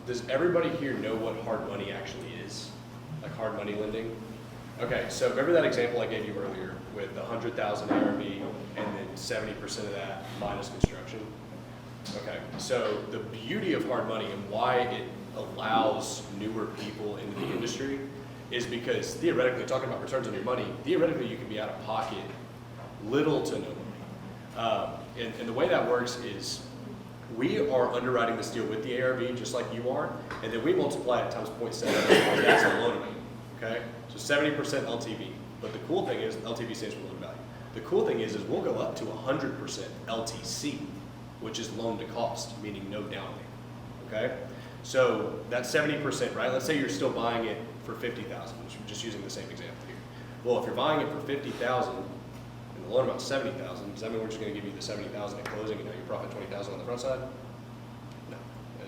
C: Does everybody here know what hard money actually is? Like hard money lending? Okay, so remember that example I gave you earlier with the 100,000 ARV and then 70% of that minus construction? Okay, so the beauty of hard money and why it allows newer people into the industry is because theoretically, talking about returns on your money, theoretically you can be out of pocket little to no money. And the way that works is we are underwriting this deal with the ARV just like you are, and then we multiply it times 0.7. That's a loan amount, okay? So 70% LTV. But the cool thing is, LTV stands for loan value. The cool thing is we'll go up to 100% LTC, which is loan to cost, meaning no down payment, okay? So that's 70%, right? Let's say you're still buying it for 50,000, which we're just using the same example here. Well, if you're buying it for 50,000 and the loan amount's 70,000, does that mean we're just gonna give you the 70,000 at closing and now you profit 20,000 on the front side? No,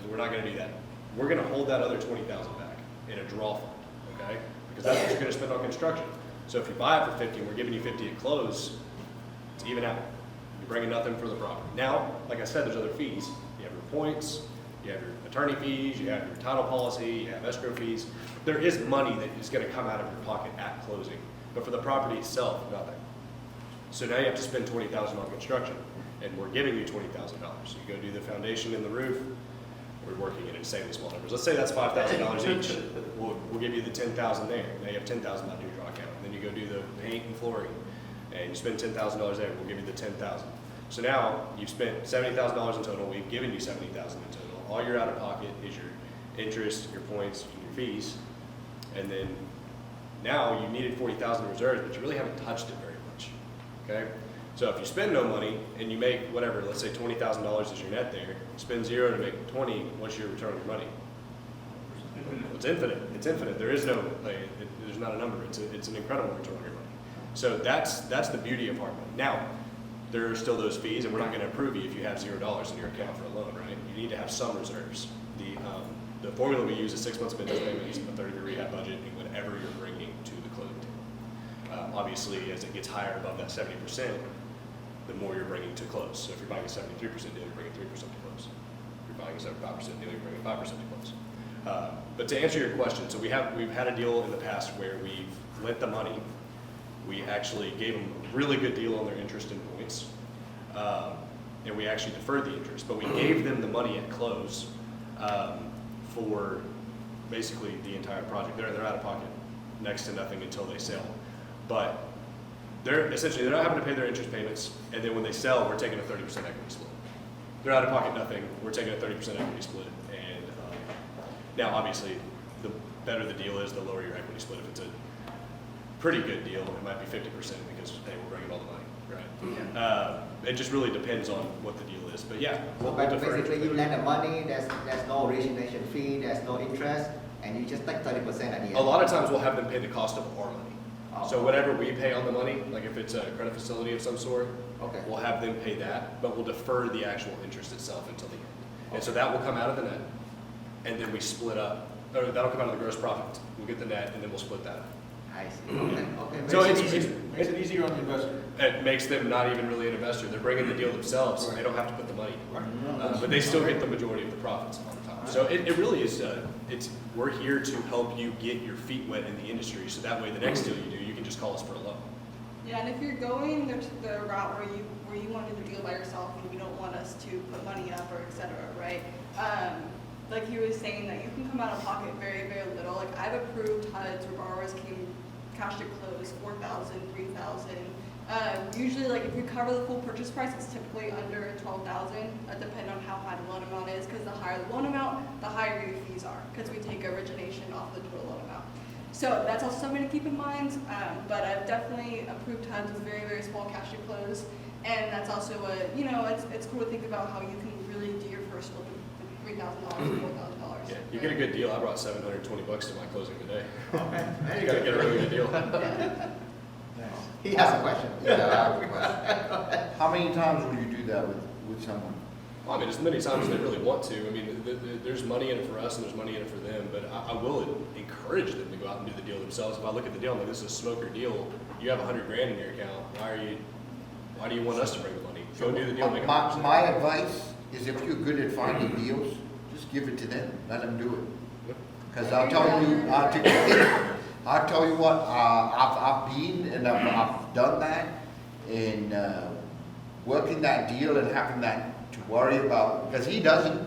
C: we're not gonna do that. We're gonna hold that other 20,000 back in a draw fund, okay? Because that's what you're gonna spend on construction. So if you buy it for 50 and we're giving you 50 at close, it's even out. You're bringing nothing for the property. Now, like I said, there's other fees. You have your points, you have your attorney fees, you have your title policy, you have escrow fees. There is money that is gonna come out of your pocket at closing, but for the property itself, nothing. So now you have to spend $20,000 on construction, and we're giving you $20,000. So you go do the foundation and the roof, we're working in insanely small numbers. Let's say that's $5,000 each. We'll give you the $10,000 there. Now you have $10,000 on your draw account. And then you go do the paint and flooring, and you spend $10,000 there. We'll give you the $10,000. So now you've spent $70,000 in total. We've given you $70,000 in total. All you're out of pocket is your interest, your points, and your fees. And then now you needed $40,000 in reserves, but you really haven't touched it very much. Okay? So if you spend no money and you make whatever, let's say $20,000 is your net there, spend 0 to make 20, what's your return on your money? It's infinite. It's infinite. There is no, there's not a number. It's an incredible return on your money. So that's the beauty of hard money. Now, there are still those fees, and we're not going to approve you if you have $0 in your account for a loan, right? You need to have some reserves. The formula we use is 6 months of interest payments, a third of your rehab budget, and whatever you're bringing to the closing table. Obviously, as it gets higher above that 70%, the more you're bringing to close. So if you're buying a 73% deal, you're bringing 3% to close. If you're buying a 75% deal, you're bringing 5% to close. But to answer your question, so we've had a deal in the past where we've lent the money. We actually gave them a really good deal on their interest and points, and we actually deferred the interest. But we gave them the money at close for basically the entire project. They're out of pocket, next to nothing until they sell. But they're not having to pay their interest payments, and then when they sell, we're taking a 30% equity split. They're out of pocket nothing, we're taking a 30% equity split, and now obviously the better the deal is, the lower your equity split. If it's a pretty good deal, it might be 50% because, hey, we're bringing all the money, right? It just really depends on what the deal is, but yeah.
A: So basically you lend the money, there's no origination fee, there's no interest, and you just take 30% at the end.
C: A lot of times we'll have them pay the cost of our money. So whatever we pay on the money, like if it's a credit facility of some sort,
A: okay,
C: we'll have them pay that, but we'll defer the actual interest itself until the end. And so that will come out of the net, and then we split up, or that'll come out of the gross profit. We'll get the net, and then we'll split that up.
A: I see, okay.
C: So
G: Makes
C: it's-
G: makes it easier on the investor.
C: It makes them not even really an investor. They're bringing the deal themselves, and they don't have to put the money. But they still get the majority of the profits on top. So it really is, we're here to help you get your feet wet in the industry, so that way the next deal you do, you can just call us for a loan.
H: Yeah, and if you're going the route where you want to do the deal by yourself and you don't want us to put money up or et cetera, right? Like he was saying that you can come out of pocket very, very little. Like I've approved HUDs where borrowers came cash to close, $4,000, $3,000. Usually, like if we cover the full purchase price, it's typically under $12,000, depending on how high the loan amount is. Because the higher the loan amount, the higher your fees are. Because we take origination off the total loan amount. So that's also something to keep in mind. But I've definitely approved HUDs with very, very small cash to close, and that's also it's cool to think about how you can really do your first look at $3,000, $4,000.
C: Yeah, you get a good deal. I brought $720 to my closing today.
A: Okay, there
C: You
A: you
C: gotta
A: go.
C: get a really good deal.
A: He has a question. Yeah, I have a question.
E: How many times will you do that with someone?
C: Well, I mean, as many times as they really want to. I mean, there's money in it for us and there's money in it for them, but I will encourage them to go out and do the deal themselves. If I look at the deal, I'm like, this is a smoker deal. You have $100,000 in your account. Why do you want us to bring the money? Go do the deal. Make
E: My advice is if you're good at finding deals, just give it to them. Let them do it. Because I'll tell you what, I've been and I've done that, and working that deal and having that to worry about, because he doesn't,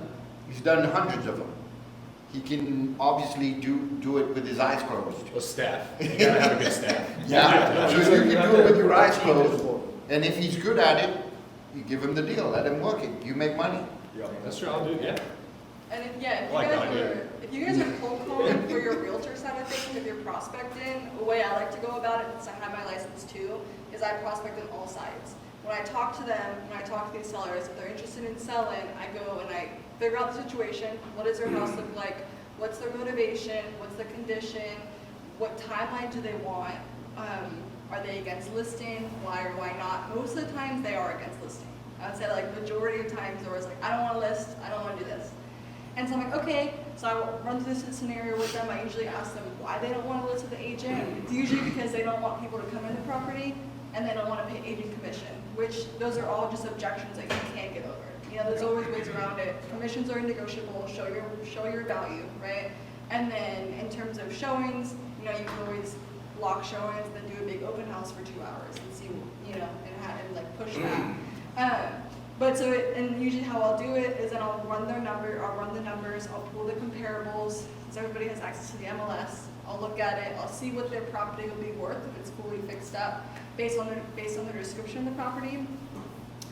E: he's done hundreds of them. He can obviously do it with his eyes closed.
C: Well, staff. You gotta have a good staff.
E: Yeah, so you can do it with your eyes closed, and if he's good at it, you give him the deal, let him work it, you make money.
C: That's true, I'll do it, yeah.
H: And if you guys are cold calling for your realtor side of things, if you're prospecting, the way I like to go about it, since I have my license too, is I prospect on all sides. When I talk to them, when I talk to these sellers, if they're interested in selling, I go and I figure out the situation. What does their house look like? What's their motivation? What's the condition? What timeline do they want? Are they against listing? Why or why not? Most of the times they are against listing. I would say like majority of times they're always like, I don't want to list, I don't want to do this. And so I'm like, okay, so I will run through this scenario with them. I usually ask them why they don't want to list with the agent. It's usually because they don't want people to come in the property and they don't want to pay agent commission, which those are all just objections that you can't get over. You know, there's always ways around it. Commissions are negotiable, show your value, right? And then in terms of showings, you know, you can always block showings, then do a big open house for 2 hours and see, you know, and like push that. And usually how I'll do it is then I'll run the numbers, I'll pull the comparables, since everybody has access to the MLS. I'll look at it, I'll see what their property will be worth if it's fully fixed up based on the description of the property.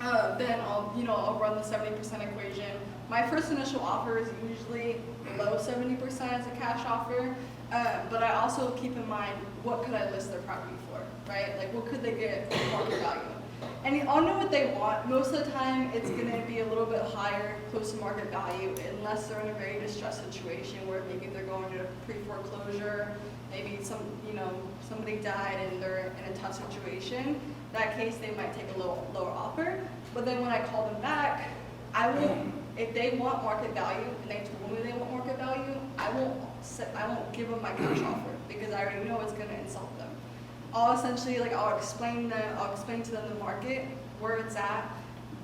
H: Then I'll run the 70% equation. My first initial offer is usually below 70% as a cash offer, but I also keep in mind what could I list their property for, right? Like what could they get for market value? And I'll know what they want. Most of the time, it's going to be a little bit higher, close to market value, unless they're in a very distressed situation where maybe they're going to pre-foreclosure, maybe somebody died and they're in a tough situation. In that case, they might take a lower offer. But then when I call them back, I won't. If they want market value and they told me they want market value, I won't give them my cash offer because I already know it's going to insult them. I'll explain to them the market, where it's at,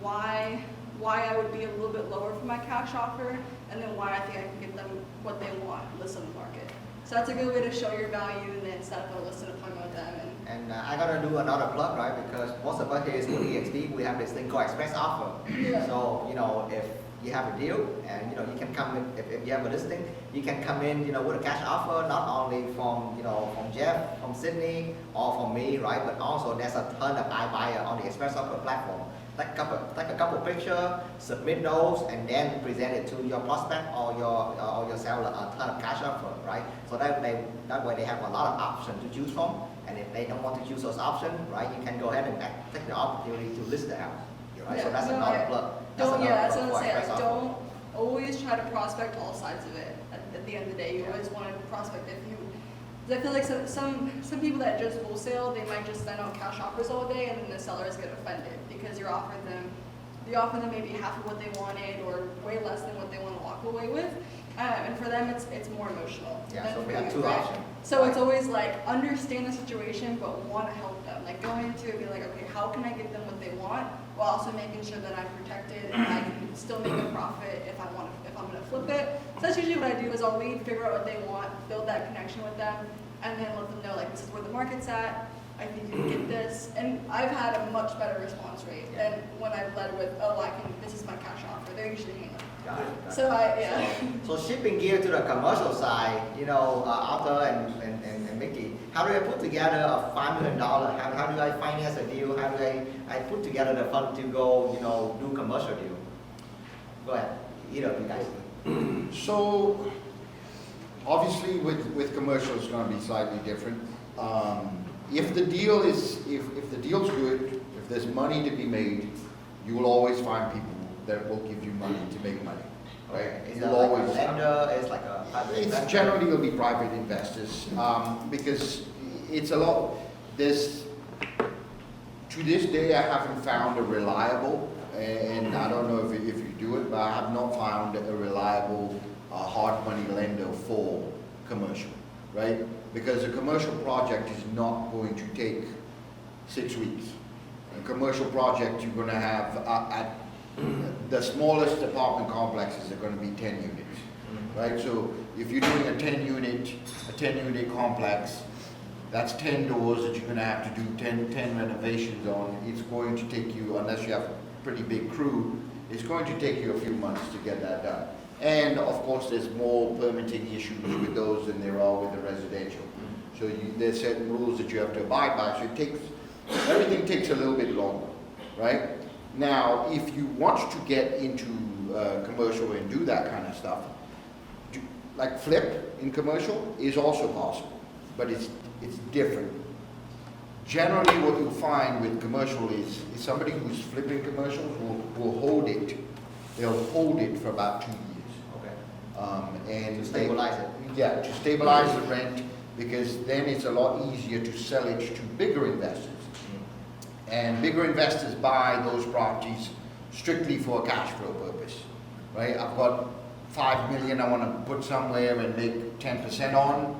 H: why I would be a little bit lower for my cash offer, and then why I think I can get them what they want, list on the market. So that's a good way to show your value and then set up a listing appointment with them.
A: And I gotta do another plug, right? Because most of us here is with EXP, we have this thing called express offer.
H: Yeah.
A: So, if you have a deal and, you can come in, if you have a listing, you can come in, with a cash offer, not only from Jeff, from Sydney, or from me, right? But also there's a ton of iBuyer on the express offer platform. Take a couple pictures, submit those, and then present it to your prospect or your seller, a ton of cash offer, right? So that way they have a lot of options to choose from. And if they don't want to choose those options, right, you can go ahead and take the opportunity to list the house, right? So that's another plug.
H: That's what I'm saying. Like, don't always try to prospect all sides of it. At the end of the day, you always want to prospect I feel like some people that just wholesale, they might just send out cash offers all day, and then the sellers get offended because you offer them maybe half of what they wanted or way less than what they want to walk away with. And for them, it's more emotional.
A: Yeah,
H: than
A: so we
H: for
A: have
H: you,
A: two
H: right?
A: options.
H: So it's always like, understand the situation, but want to help them. Like going into it, be like, okay, how can I give them what they want, while also making sure that I'm protected and I can still make a profit if I'm gonna flip it. So that's usually what I do is I'll lead, figure out what they want, build that connection with them, and then let them know like this is where the market's at. I think you can get this, and I've had a much better response rate than when I've led with, oh, this is my cash offer. They're usually hanging.
A: Got it.
H: So yeah.
A: So shifting gear to the commercial side, Arthur and Mickey, how do I put together a $5 million? How do I finance a deal? How do I put together the fund to go, do commercial deal? Go ahead, either of you guys.
E: So, obviously with commercial it's going to be slightly different. If the deal's good, if there's money to be made, you will always find people that will give you money to make money, right?
A: Is
E: You'll
A: that like a
E: always-
A: lender? Is like a private
E: It's
A: investor?
E: generally will be private investors, because it's a lot, to this day I haven't found a reliable, and I don't know if you do it, but I have not found a reliable hard money lender for commercial, right? Because a commercial project is not going to take 6 weeks. A commercial project, you're gonna have, at the smallest apartment complexes are gonna be 10 units, right? So if you're doing a 10 unit complex, that's 10 doors that you're gonna have to do 10 renovations on. It's going to take you, unless you have a pretty big crew, it's going to take you a few months to get that done. And of course, there's more permitting issues with those than there are with the residential. So there's certain rules that you have to abide by, so everything takes a little bit longer, right? Now, if you want to get into commercial and do that kind of stuff, like flip in commercial is also possible, but it's different. Generally, what you'll find with commercial is somebody who's flipping commercials will hold it. They'll hold it for about 2 years.
A: Okay.
E: And
A: To stabilize it.
E: Yeah, to stabilize the rent, because then it's a lot easier to sell it to bigger investors. And bigger investors buy those properties strictly for a cash flow purpose, right? I've got $5 million I want to put somewhere and make 10% on.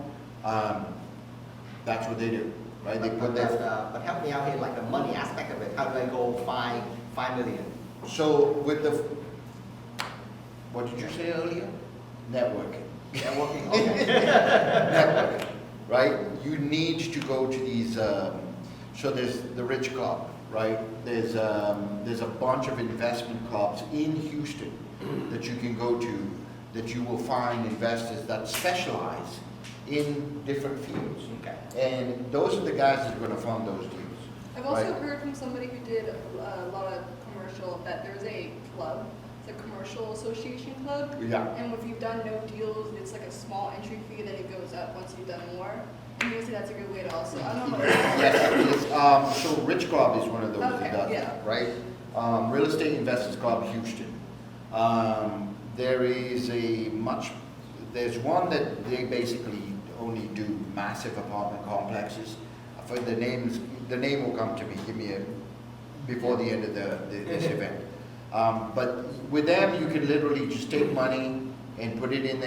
E: That's what they do, right? They put that.
A: But help me out here, like the money aspect of it. How do I go find $5 million?
E: So with what did you say earlier? Networking.
A: Networking. Okay.
E: Networking, right? You need to go to these. So there's the Rich Club, right? There's a bunch of investment clubs in Houston that you can go to, that you will find investors that specialize in different fields.
A: Okay.
E: And those are the guys that are going to fund those deals.
H: I've also
E: right?
H: heard from somebody who did a lot of commercial that there's a club, it's a commercial association club.
E: Yeah.
H: And if you've done no deals, it's like a small entry fee, then it goes up once you've done more. And you would say that's a good way to also, I don't know.
E: Yes, it is. So Rich Club is one of those
H: Okay,
E: that does
H: yeah.
E: that, right? Real Estate Investors Club Houston. There's one that they basically only do massive apartment complexes. For the name will come to me. Give me before the end of this event. But with them, you can literally just take money and put it in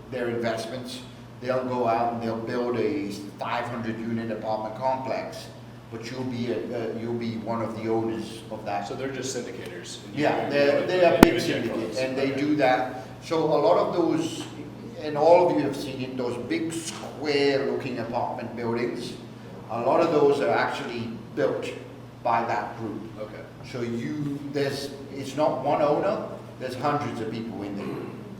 E: their investments. They'll go out and they'll build a 500-unit apartment complex, but you'll be one of the owners of that.
C: So they're just syndicators. and
E: Yeah,
C: you-
E: they are
C: you
E: big
C: inject
E: syndicates,
C: funds.
E: and they do that. So a lot of those, and all of you have seen it, those big square-looking apartment buildings, a lot of those are actually built by that group.
C: Okay.
E: So it's not one owner, there's hundreds of people in there.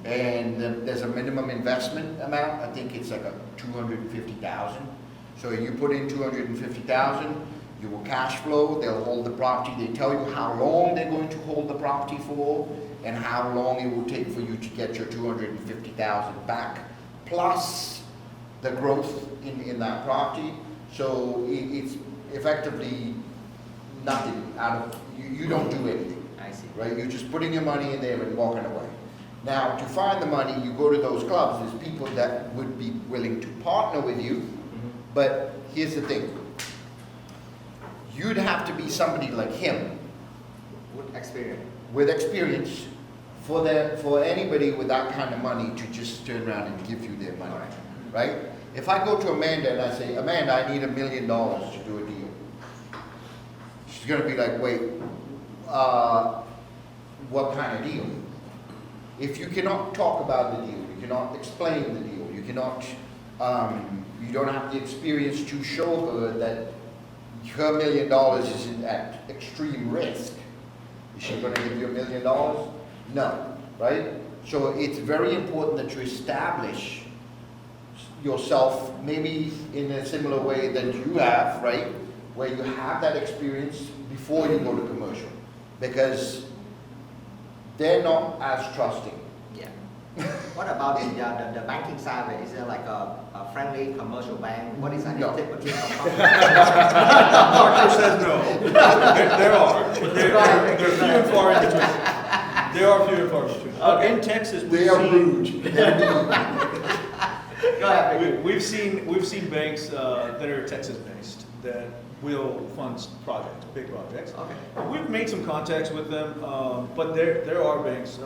E: And there's a minimum investment amount, I think it's like a $250,000. So you put in $250,000, you will cash flow, they'll hold the property, they tell you how long they're going to hold the property for, and how long it will take for you to get your $250,000 back, plus the growth in that property. So it's effectively nothing out of, you don't do anything.
A: I see.
E: Right? You're just putting your money in there and walking away. Now, to find the money, you go to those clubs. There's people that would be willing to partner with you, but here's the thing. You'd have to be somebody like him
A: With experience.
E: with experience, for anybody with that kind of money to just turn around and give you their money, right? If I go to Amanda and I say, Amanda, I need $1 million to do a deal, she's gonna be like, wait, what kind of deal? If you cannot talk about the deal, you cannot explain the deal, you cannot, you don't have the experience to show her that her $1 million is at extreme risk, is she gonna give you $1 million? No, right? So it's very important that you establish yourself maybe in a similar way that you have, right? Where you have that experience before you go to commercial, because they're not as trusting.
A: Yeah. What about the banking side? Is there like a friendly commercial bank? What is that?
E: No.
G: Parker says no. There are. They're few and far in between. There are few and far in between. In Texas,
E: They are rude.
A: Go ahead.
G: we've seen banks that are Texas-based that will fund projects, big projects.
A: Okay.
G: We've made some contacts with them, but there are banks.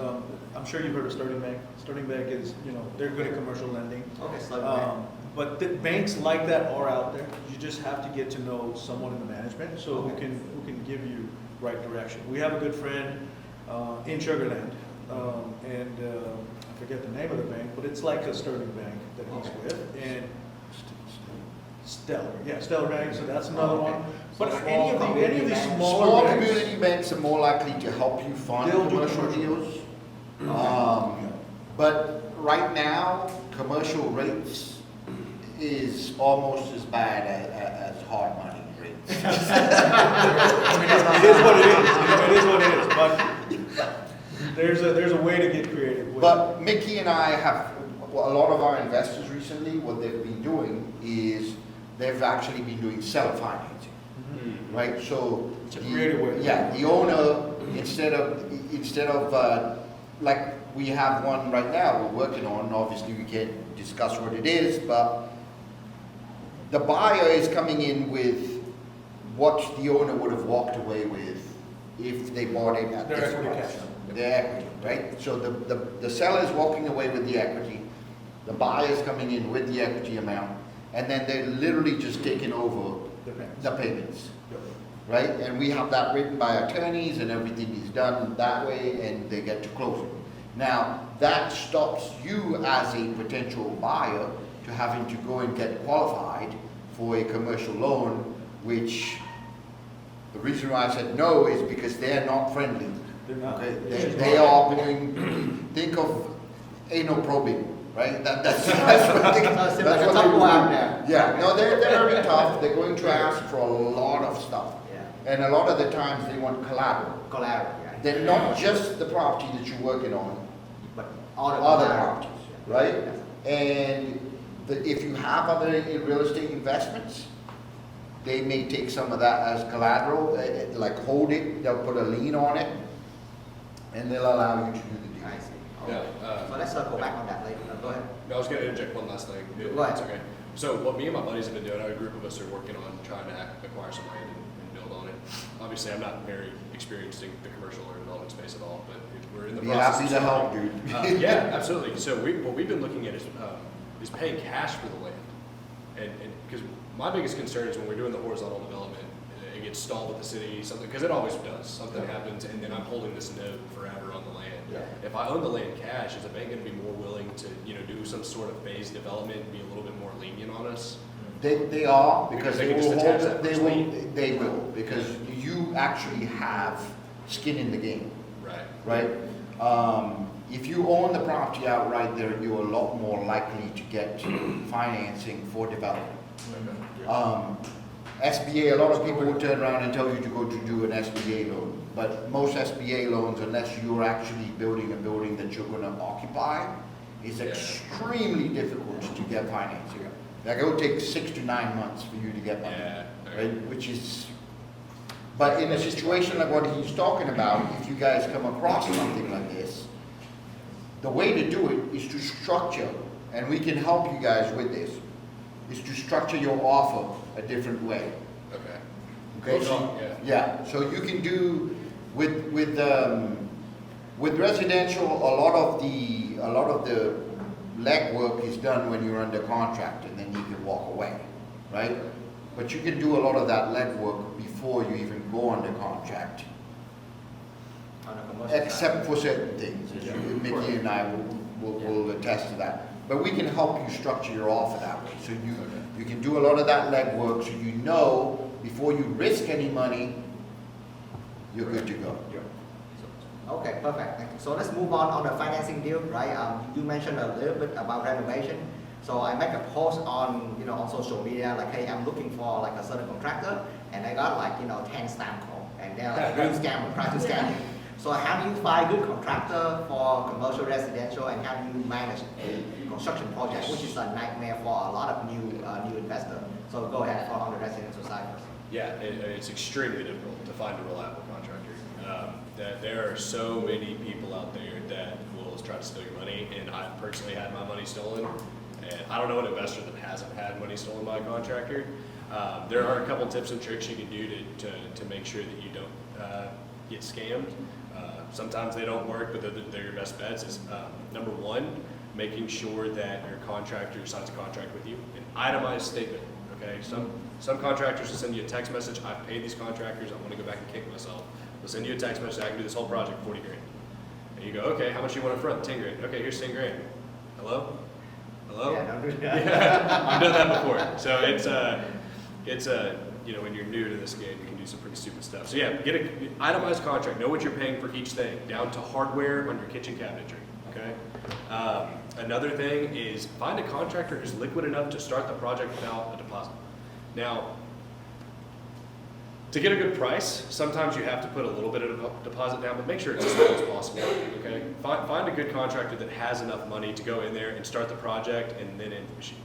G: I'm sure you've heard of Sterling Bank. Sterling Bank is, they're good at commercial lending.
A: Okay, so
G: But banks like that are out there. You just have to get to know someone in the management who can give you right direction. We have a good friend in Sugarland, and I forget the name of the bank, but it's like a Sterling Bank that he's with, and Stellar Bank. So that's another one. But
A: So
G: any of these smaller
E: Small
G: banks,
E: community banks are more likely to help you fund
G: They'll do
E: commercial
G: commercial.
E: deals. But right now, commercial rates is almost as bad as hard money rates.
G: it is what it is. It is what it is. But there's a way to get creative with it.
E: But Mickey and I have, well, a lot of our investors recently, what they've been doing is they've actually been doing seller financing, right? So
G: It's a creative way.
E: Yeah, the owner, instead of like we have one right now we're working on, obviously we can't discuss what it is, but the buyer is coming in with what the owner would have walked away with if they bought it at
G: Their
E: this
G: equity
E: price.
G: cash.
E: Their equity, right? So the seller is walking away with the equity, the buyer is coming in with the equity amount, and then they're literally just taking over the payments, right? And we have that written by attorneys and everything is done that way and they get to closing. Now, that stops you as a potential buyer to having to go and get qualified for a commercial loan, which the reason why I said no is because they're not friendly.
G: They're not.
E: Okay, they are going, think of anal probing, right? That's what they,
A: So similar
E: that's
A: to
E: what
A: Top
E: they
A: Boy out
E: do.
A: there.
E: Yeah, no, they're very tough. They're going to ask for a lot of stuff.
A: Yeah.
E: And a lot of the times they want collateral.
A: Collateral, yeah.
E: They're not just the property that you're working on,
A: But all the
E: other
A: collateral.
E: properties, right? And if you have other real estate investments, they may take some of that as collateral, like hold it, they'll put a lien on it, and they'll allow you to do the deal.
A: I see.
C: Yeah,
A: Okay. So let's circle back on that later. Go ahead.
C: I was going to interject one last thing. if
A: Go ahead.
C: that's okay. So what me and my buddies have been doing, a group of us are working on trying to acquire some land and build on it. Obviously, I'm not very experienced in the commercial or development space at all, but we're in the
E: Be
C: process.
E: happy
C: of
E: to help,
C: starting.
E: dude.
C: Yeah, absolutely. So what we've been looking at is paying cash for the land. And because my biggest concern is when we're doing the horizontal development, it gets stalled with the city, something, because it always does. Something happens, and then I'm holding this note forever on the land.
A: Yeah.
C: If I own the land cash, is the bank going to be more willing to, do some sort of phased development and be a little bit more lenient on us?
E: They are, because
C: Because they
E: they
C: can
E: will
C: just
E: hold,
C: attach that
E: they
C: first
E: will,
C: lien.
E: they will, because you actually have skin in the game,
C: Right.
E: right? If you own the property outright, you're a lot more likely to get financing for development. SBA, a lot of people will turn around and tell you to go to do an SBA loan, but most SBA loans, unless you're actually building a building that you're gonna occupy, is
C: Yeah.
E: extremely difficult to get financing. Like it'll take 6 to 9 months for you to get money,
C: Yeah.
E: right? Which is, but in a situation like what he's talking about, if you guys come across something like this, the way to do it is to structure, and we can help you guys with this, is to structure your offer a different way.
C: Okay.
E: Okay, so,
C: Yeah.
E: yeah, so you can do with With residential, a lot of the legwork is done when you're under contract, and then you can walk away, right? But you can do a lot of that legwork before you even go under contract,
A: On the commercial side.
E: except for certain things. As Mickey and I will attest to that. But we can help you structure your offer that way. So you can do a lot of that legwork, so you know before you risk any money, you're good to go.
A: Okay, perfect. Thank you. So let's move on the financing deal, right? You mentioned a little bit about renovation. So I make a post on, on social media, like, hey, I'm looking for like a certain contractor, and I got like, 10 spam calls, and they're like, real scam, trying to scam you. So how do you find good contractor for commercial residential, and how do you manage a construction project, which is a nightmare for a lot of new investors? So go ahead on the residential side first.
C: Yeah, it's extremely difficult to find a reliable contractor. There are so many people out there that will try to steal your money, and I've personally had my money stolen. And I don't know an investor that hasn't had money stolen by a contractor. There are a couple tips and tricks you can do to make sure that you don't get scammed. Sometimes they don't work, but they're your best bets. Is number one, making sure that your contractor signs a contract with you, an itemized statement. Okay, some contractors will send you a text message. I've paid these contractors. I want to go back and kick myself. They'll send you a text message. I can do this whole project for 40 grand. And you go, okay, how much do you want up front? 10 grand. Okay, here's 10 grand. Hello? Hello?
A: Yeah, don't do that.
C: Yeah, I've done that before. So it's when you're new to this game, you can do some pretty stupid stuff. So yeah, get an itemized contract. Know what you're paying for each thing, down to hardware on your kitchen cabinetry. Okay. Another thing is find a contractor who's liquid enough to start the project without a deposit. Now, to get a good price, sometimes you have to put a little bit of a deposit down, but make sure it's as low as possible. Okay. Find a good contractor that has enough money to go in there and start the project, and then end the machine.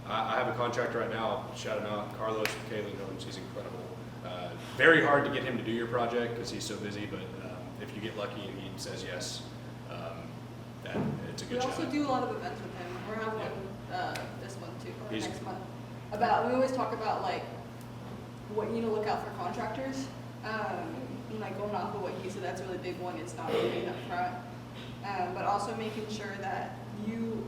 C: I have a contractor right now, shout him out, Carlos Kaylee Holmes, he's incredible. Very hard to get him to do your project because he's so busy, but if you get lucky and he says yes, it's a good
H: We
C: job.
H: also do a lot of events with him. We're having one this month too, or
C: He's-
H: next month. We always talk about like what you need to look out for contractors. And like going off of what he said, that's a really big one. It's not paying up front, but also making sure that you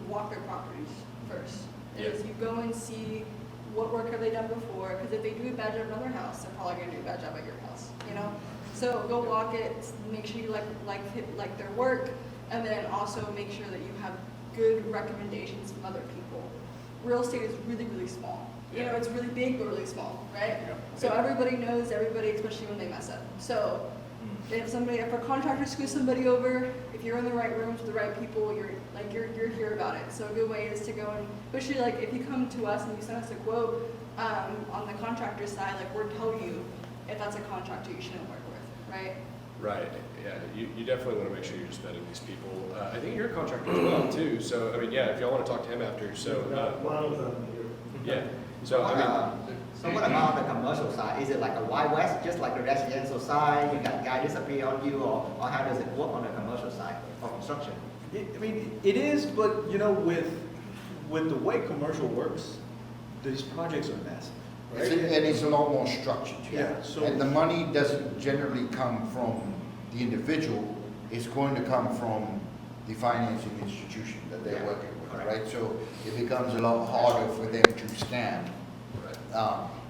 H: walk their properties first. Is you go and see what work have they done before, because if they do a bad job at another house, they're probably going to do a bad job at your house, So go walk it, make sure you like their work, and then also make sure that you have good recommendations from other people. Real estate is really, really small. It's really big but really small, right?
C: Yeah.
H: So everybody knows everybody, especially when they mess up. So if a contractor screws somebody over, if you're in the right rooms with the right people, you're here about it. So a good way is to go and, especially like if you come to us and you send us a quote on the contractor side, like we'll tell you if that's a contractor you shouldn't work with, right?
C: Right, yeah, you definitely want to make sure you're just vetting these people. I think you're a contractor as well too, so, I mean, yeah, if y'all want to talk to him after, so,
F: One of them here.
C: yeah. So, I mean,
A: So what about the commercial side? Is it like a Wild West, just like the residential side? You got guy disappear on you, or how does it work on the commercial side for construction?
G: It is, but with the way commercial works, these projects are massive, right?
E: And it's a lot more structured.
G: Yeah, so-
E: And the money doesn't generally come from the individual, it's going to come from the financing institution that they're
A: Yeah,
E: working with,
A: correct.
E: right? So it becomes a lot harder for them to scam.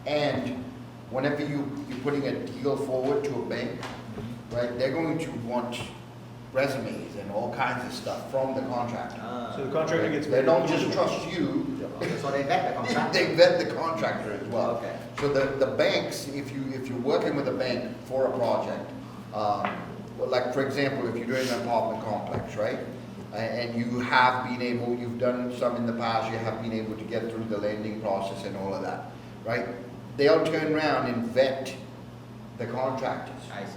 E: And whenever you're putting a deal forward to a bank, right, they're going to want resumes and all kinds of stuff from the contractor.
G: So the contractor gets.
E: They don't just trust you,
A: So they vet the contractor?
E: they vet the contractor as well.
A: Okay.
E: So the banks, if you're working with a bank for a project, like for example, if you're doing an apartment complex, right? And you've done some in the past, you have been able to get through the lending process and all of that, right? They'll turn around and vet the contractors.
A: I see.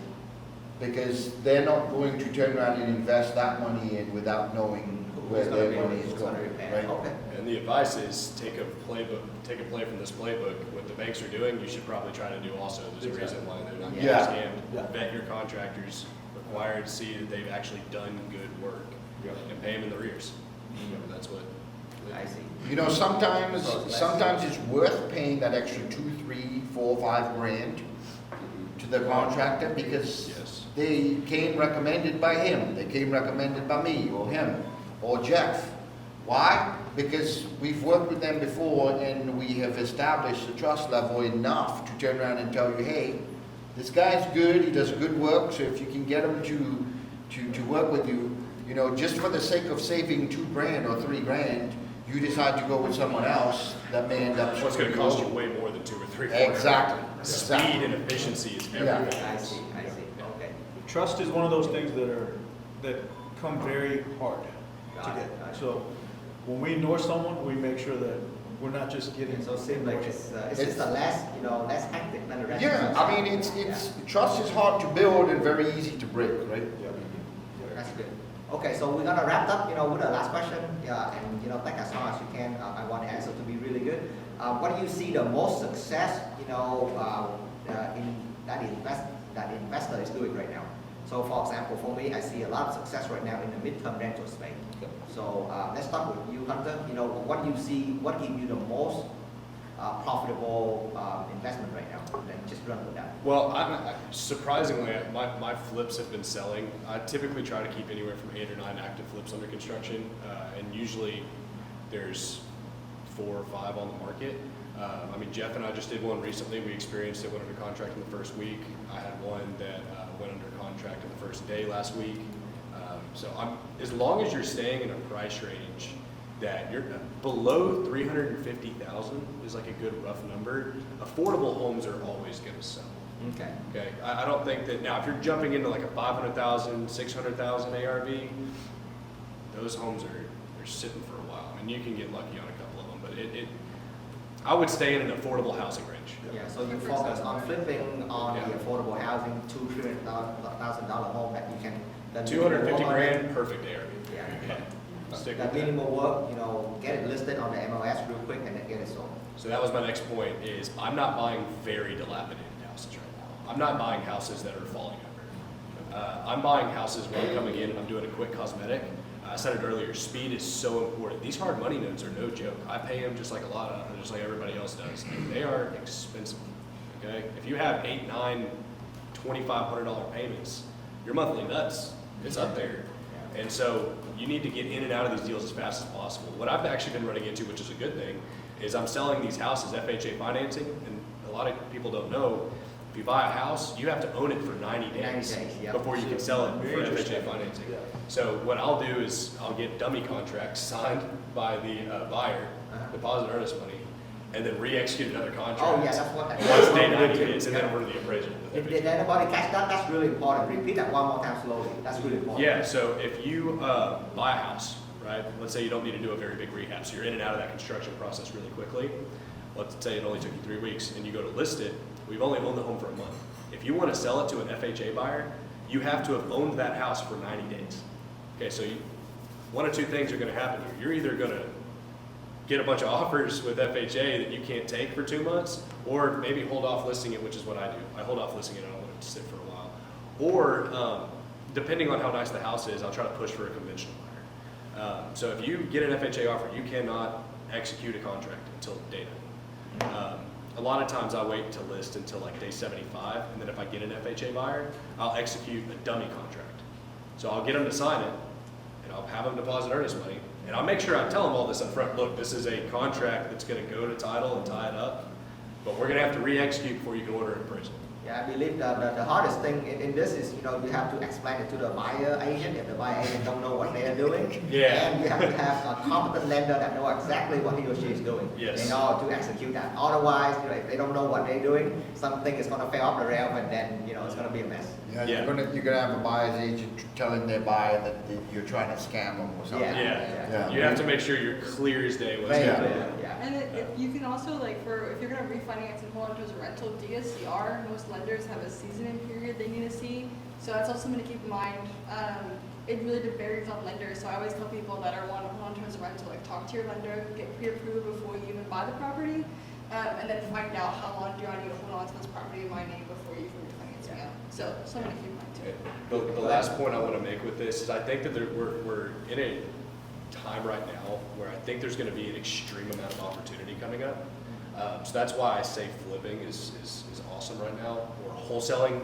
E: Because they're not going to turn around and invest that money in without knowing where
A: Who's gonna
E: their
A: be-
E: money is
A: who's gonna
E: going,
A: repair?
E: right?
A: Okay.
C: and the advice is take a play from this playbook. What the banks are doing, you should probably try to do also. There's a reason why they're not getting
E: Yeah.
C: scammed.
G: Yeah.
C: Vet your contractors, required to see that they've actually done good work, and pay them in the rears. That's what.
A: I see.
E: Sometimes it's worth paying that extra $2, $3, $4, $5 grand to the contractor because
C: Yes.
E: they came recommended by him, they came recommended by me, or him, or Jeff. Why? Because we've worked with them before and we have established the trust level enough to turn around and tell you, hey, this guy's good, he does good work, so if you can get him to work with you, you know, just for the sake of saving $2,000 or $3,000, you decide to go with someone else, that may end up.
C: Well, it's gonna cost you way more than 2 or 3.
E: Exactly.
C: Speed and efficiency is everything.
A: I see, okay.
G: Trust is one of those things that come very hard to
A: Got it.
G: get. So when we endorse someone, we make sure that we're not just getting.
A: So it seems like it's just a less, less hectic than the rest.
E: Yeah, I mean, trust is hard to build and very easy to break, right?
A: That's good. Okay, so we're gonna wrap up, with the last question, and take as long as you can. I want the answer to be really good. What do you see the most success, in that investor is doing right now? So, for example, for me, I see a lot of success right now in the midterm rental space. So let's start with you, Hunter. What do you see? What gives you the most profitable investment right now? Then just run with that.
C: Well, surprisingly, my flips have been selling. I typically try to keep anywhere from 8 or 9 active flips under construction, and usually there's 4 or 5 on the market. Jeff and I just did one recently. We experienced it, went under contract in the first week. I had one that went under contract in the first day last week. So as long as you're staying in a price range that you're below 350,000 is like a good rough number. Affordable homes are always going to sell.
A: Okay.
C: Okay. I don't think that now if you're jumping into like a 500,000, 600,000 ARV, those homes are sitting for a while. You can get lucky on a couple of them, but I would stay in an affordable housing range.
A: Yeah. So you focus on flipping on the affordable housing, $200,000 home that you can.
C: 250 grand, perfect ARV.
A: Yeah.
C: Stick
A: That
C: with that.
A: minimal work, get it listed on the MLS real quick and then get it sold.
C: So that was my next point is I'm not buying very dilapidated houses right now. I'm not buying houses that are falling over. I'm buying houses where I'm coming in and I'm doing a quick cosmetic. I said it earlier, speed is so important. These hard money notes are no joke. I pay them just like just like everybody else does. They are expensive, okay? If you have 8, 9, $2,500 payments, your monthly nuts, it's up there. And so you need to get in and out of these deals as fast as possible. What I've actually been running into, which is a good thing, is I'm selling these houses FHA financing, and a lot of people don't know, if you buy a house, you have to own it for 90 days, before you can sell it for FHA financing.
G: Yeah.
C: So what I'll do is I'll get dummy contracts signed by the buyer, deposit earnest money, and then re-execute another contract.
A: Oh, yeah, that's what.
C: Once day 90 days, and then order the appraisal. with
A: Did
C: FHA.
A: anybody catch that? That's really important. Repeat that one more time slowly. That's really important.
C: Yeah, so if you buy a house, right, let's say you don't need to do a very big rehab, so you're in and out of that construction process really quickly. Let's say it only took you 3 weeks, and you go to list it, we've only owned the home for a month. If you want to sell it to an FHA buyer, you have to have owned that house for 90 days. Okay, so one of 2 things are going to happen here. You're either going to get a bunch of offers with FHA that you can't take for 2 months, or maybe hold off listing it, which is what I do. I hold off listing it, I don't want it to sit for a while. Or, depending on how nice the house is, I'll try to push for a conventional buyer. So if you get an FHA offer, you cannot execute a contract until day 90. A lot of times I wait to list until like day 75, and then if I get an FHA buyer, I'll execute a dummy contract. So I'll get them to sign it, and I'll have them deposit earnest money, and I'll make sure I tell them all this up front. Look, this is a contract that's going to go to title and tie it up, but we're going to have to re-execute before you can order an appraisal.
A: Yeah, I believe the hardest thing in this is, you have to explain it to the buyer agent if the buyer agent don't know what they are doing.
C: Yeah.
A: And you have to have a competent lender that know exactly what he or she is doing.
C: Yes.
A: In order to execute that. Otherwise, if they don't know what they're doing, something is going to fail off the rail, and then, it's going to be a mess.
E: Yeah,
C: Yeah.
E: you're gonna have a buyer's agent telling their buyer that you're trying to scam them or something.
C: Yeah. You have to make sure you're clear as day. What's
A: Very
C: happening.
A: clear, yeah.
H: And you can also, if you're going to refinance and hold on to as a rental, DSCR, most lenders have a seasoning period they need to see. So that's also something to keep in mind. It really varies on lenders. So I always tell people that are wanting to hold on to as a rental, talk to your lender, get pre-approved before you even buy the property, and then find out how long do I need to hold on to this property in my name before you can refinance me out. So something to keep in mind too.
C: The last point I want to make with this is I think that we're in a time right now where I think there's going to be an extreme amount of opportunity coming up. So that's why I say flipping is awesome right now, or wholesaling,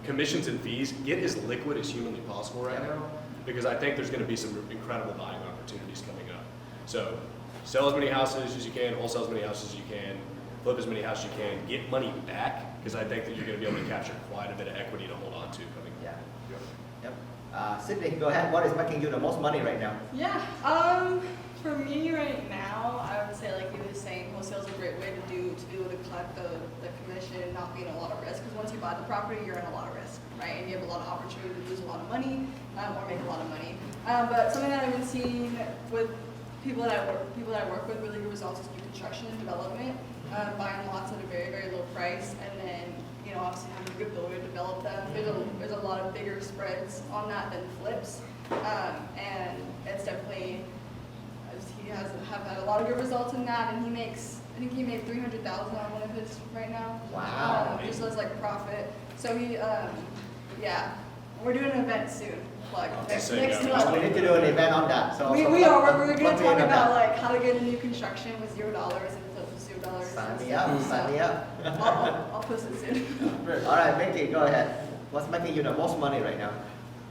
C: commissions and fees, get as liquid as humanly possible right now, because I think there's gonna be some incredible buying opportunities coming up. So sell as many houses as you can, wholesale as many houses as you can, flip as many houses as you can, get money back, because I think that you're gonna be able to capture quite a bit of equity to hold on to coming up.
A: Yeah. Yep. Sydney, go ahead. What is making you the most money right now?
H: Yeah, for me right now, I would say like you were saying, wholesale is a great way to be able to collect the commission, not be in a lot of risk. Because once you buy the property, you're in a lot of risk, right? And you have a lot of opportunity to lose a lot of money or make a lot of money. But something that I've been seeing with people that I work with really good results is new construction and development, buying lots at a very, very low price, and then obviously having a good builder develop them. There's a lot of bigger spreads on that than flips, and it's definitely. He has had a lot of good results in that, and I think he made $300,000 on one of his right now.
A: Wow.
H: Just as like profit. So he, we're doing an event soon. Like next
A: We
H: month.
A: need to do an event on that. So
H: We
A: so
H: are. We're going
A: put
H: to
A: me
H: talk
A: in on
H: about
A: that.
H: like how to get a new construction with $0 and flip with $0.
A: Sign me up. Sign me up.
H: I'll post it soon.
A: All right, Mickey, go ahead. What's making you the most money right now?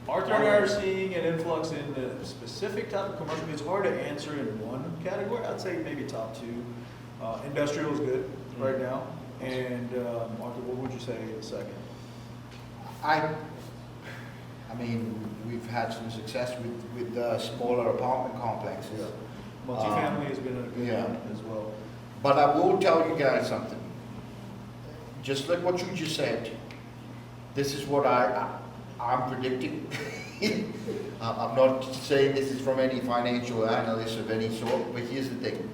G: Arthur and I are seeing an influx in the specific type of commercial. It's hard to answer in one category. I'd say maybe top two. Industrial is good right now. And Arthur, what would you say in second?
E: I mean, we've had some success with smaller apartment complexes.
G: Multifamily has been a good
E: yeah.
G: one as well.
E: But I will tell you guys something. Just like what you just said, this is what I'm predicting. I'm not saying this is from any financial analyst of any sort, but here's the thing.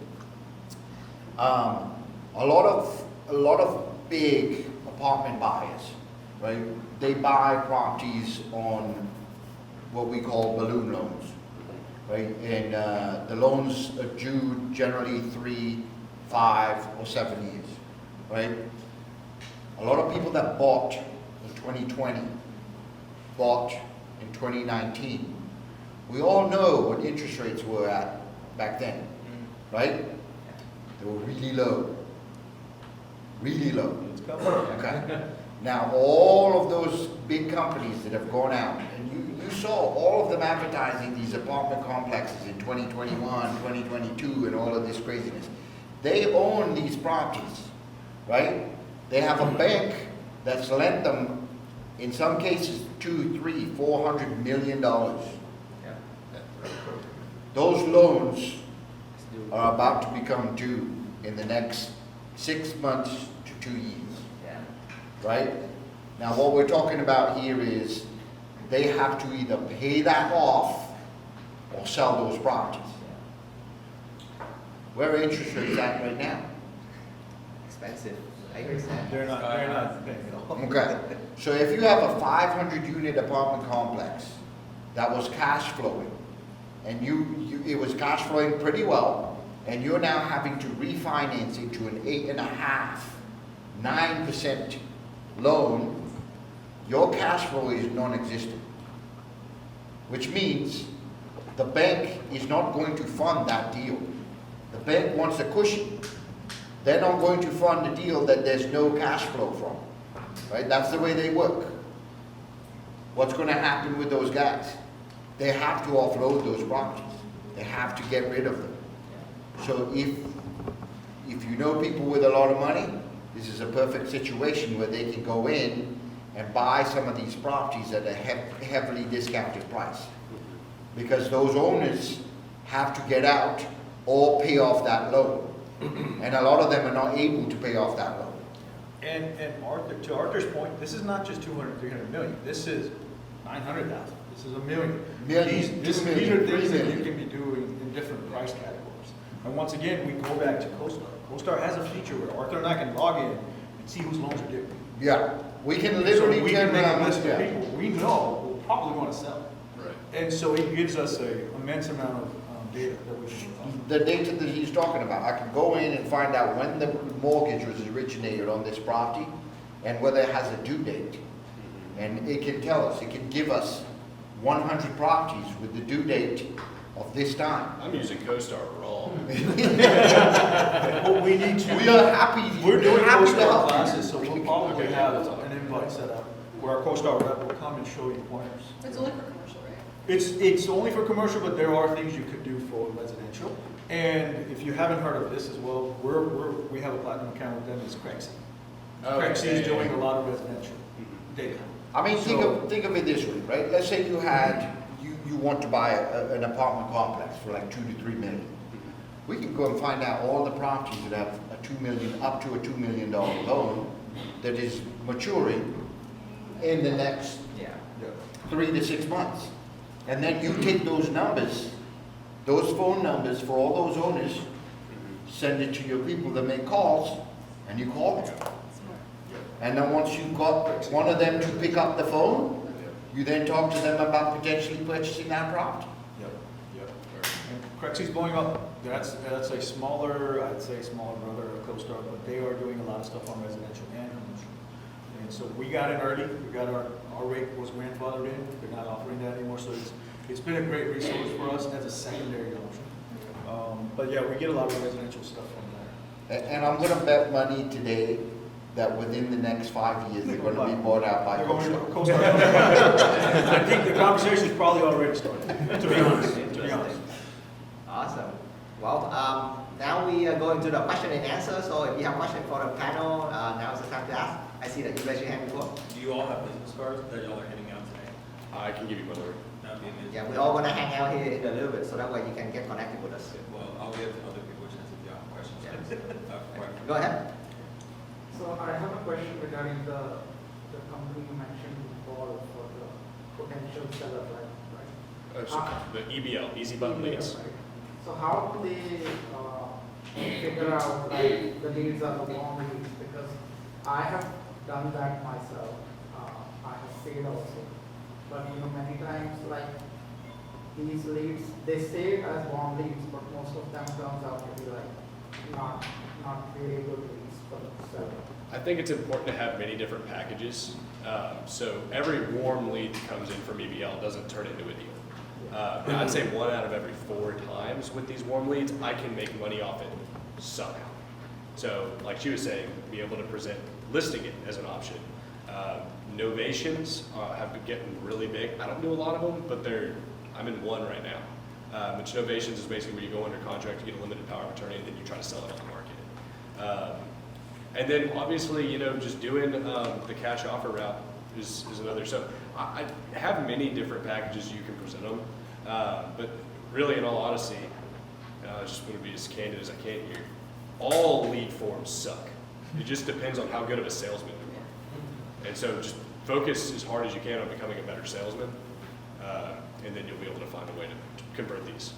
E: A lot of big apartment buyers, right? They buy properties on what we call balloon loans, right? And the loans are due generally 3, 5, or 7 years, right? A lot of people that bought in 2020, bought in 2019. We all know what interest rates were at back then, right? They were really low. Really low.
G: It's coming.
E: Okay. Now, all of those big companies that have gone out, and you saw all of them advertising these apartment complexes in 2021, 2022, and all of this craziness. They own these properties, right? They have a bank that's lent them, in some cases, $200, $300, $400 million. Those loans are about to become due in the next 6 months to 2 years. Right? Now what we're talking about here is they have to either pay that off or sell those properties. Where are interest rates at right now?
A: Expensive. I understand.
G: They're not paying it off.
E: Okay. So if you have a 500 unit apartment complex that was cash flowing, and it was cash flowing pretty well, and you're now having to refinance it to an 8.5%, 9% loan, your cash flow is non-existent. Which means the bank is not going to fund that deal. The bank wants a cushion. They're not going to fund a deal that there's no cash flow from. Right? That's the way they work. What's going to happen with those guys? They have to offload those properties. They have to get rid of them. So if you know people with a lot of money, this is a perfect situation where they can go in and buy some of these properties at a heavily discounted price. Because those owners have to get out or pay off that loan. And a lot of them are not able to pay off that loan.
G: And Arthur, to Arthur's point, this is not just 200, 300 million. This is 900,000. This is a million.
E: Million,
G: These
E: 2 million,
G: are things
E: 3
G: that you
E: million.
G: can be doing in different price categories. And once again, we go back to CoStar. CoStar has a feature where Arthur and I can log in and see whose loans are due.
E: Yeah, we can
G: So
E: literally
G: we can
E: turn
G: make a
E: around.
G: list of
E: Yeah.
G: people we know will probably want to sell.
C: Right.
G: And so it gives us an immense amount of data that we can work on.
E: The data that he's talking about, I can go in and find out when the mortgage was originated on this property and whether it has a due date. And it can tell us, it can give us 100 properties with the due date of this time.
C: I'm using CoStar raw.
G: What we need to.
E: We are happy.
G: We're doing
E: happy to
G: CoStar
E: help you.
G: classes, so we'll probably have an invite set up where our CoStar rep will come and show you pointers.
H: It's only for commercial, right?
G: It's only for commercial, but there are things you could do for residential. And if you haven't heard of this as well, we have a platinum account with them, it's Crexy. Crexy is doing a lot of residential data.
E: I mean, think of it this way, right? Let's say you want to buy an apartment complex for like 2 to 3 million. We can go and find out all the properties that have a $2 million, up to a $2 million loan that is maturing in the next
A: Yeah.
E: 3 to 6 months. And then you take those numbers, those phone numbers for all those owners, send it to your people that make calls, and you call them. And then once you've got one of them to pick up the phone, you then talk to them about potentially purchasing that property.
G: Yep. And Crexy's blowing up. That's a smaller, I'd say smaller brother of CoStar, but they are doing a lot of stuff on residential and commercial. And so we got in early. We got our rate was grandfathered in. They're not offering that anymore. So it's been a great resource for us as a secondary option. But yeah, we get a lot of residential stuff from there.
E: And I'm gonna bet money today that within the next 5 years, they're gonna be bought out by
G: They're going to
E: CoStar.
G: CoStar. I think the conversation's probably already started, to be honest.
A: Awesome. Well, now we are going to the question and answer. So if you have questions for the panel, now is the time to ask. I see that you raised your hand before.
I: Do you all have business cards that y'all are handing out today?
C: I can give you one more.
I: That'd be amazing.
A: Yeah, we're all gonna hang out here in a little bit, so that way you can get connected with us.
I: Well, I'll give other people a chance if y'all have questions. Right.
A: Go ahead.
J: So I have a question regarding the company you mentioned before for the potential seller, right?
C: The EBL, Easy Button Leads.
J: Right. So how do they figure out like the leads are the wrong leads? Because I have done that myself. I have failed also. But many times like these leads, they say as warm leads, but most of them turns out to be like not really good leads for the seller.
C: I think it's important to have many different packages. So every warm lead that comes in from EBL doesn't turn into a deal. I'd say 1 out of every 4 times with these warm leads, I can make money off it somehow. So like she was saying, be able to present listing it as an option. Novations have been getting really big. I don't do a lot of them, but I'm in one right now. Which novations is basically where you go under contract, you get a limited power of attorney, and then you try to sell it on the market. And then obviously, just doing the cash offer route is another. So I have many different packages you can present them. But really, in all honesty, I just want to be as candid as I can here. All lead forms suck. It just depends on how good of a salesman you are. And so just focus as hard as you can on becoming a better salesman, and then you'll be able to find a way to convert these.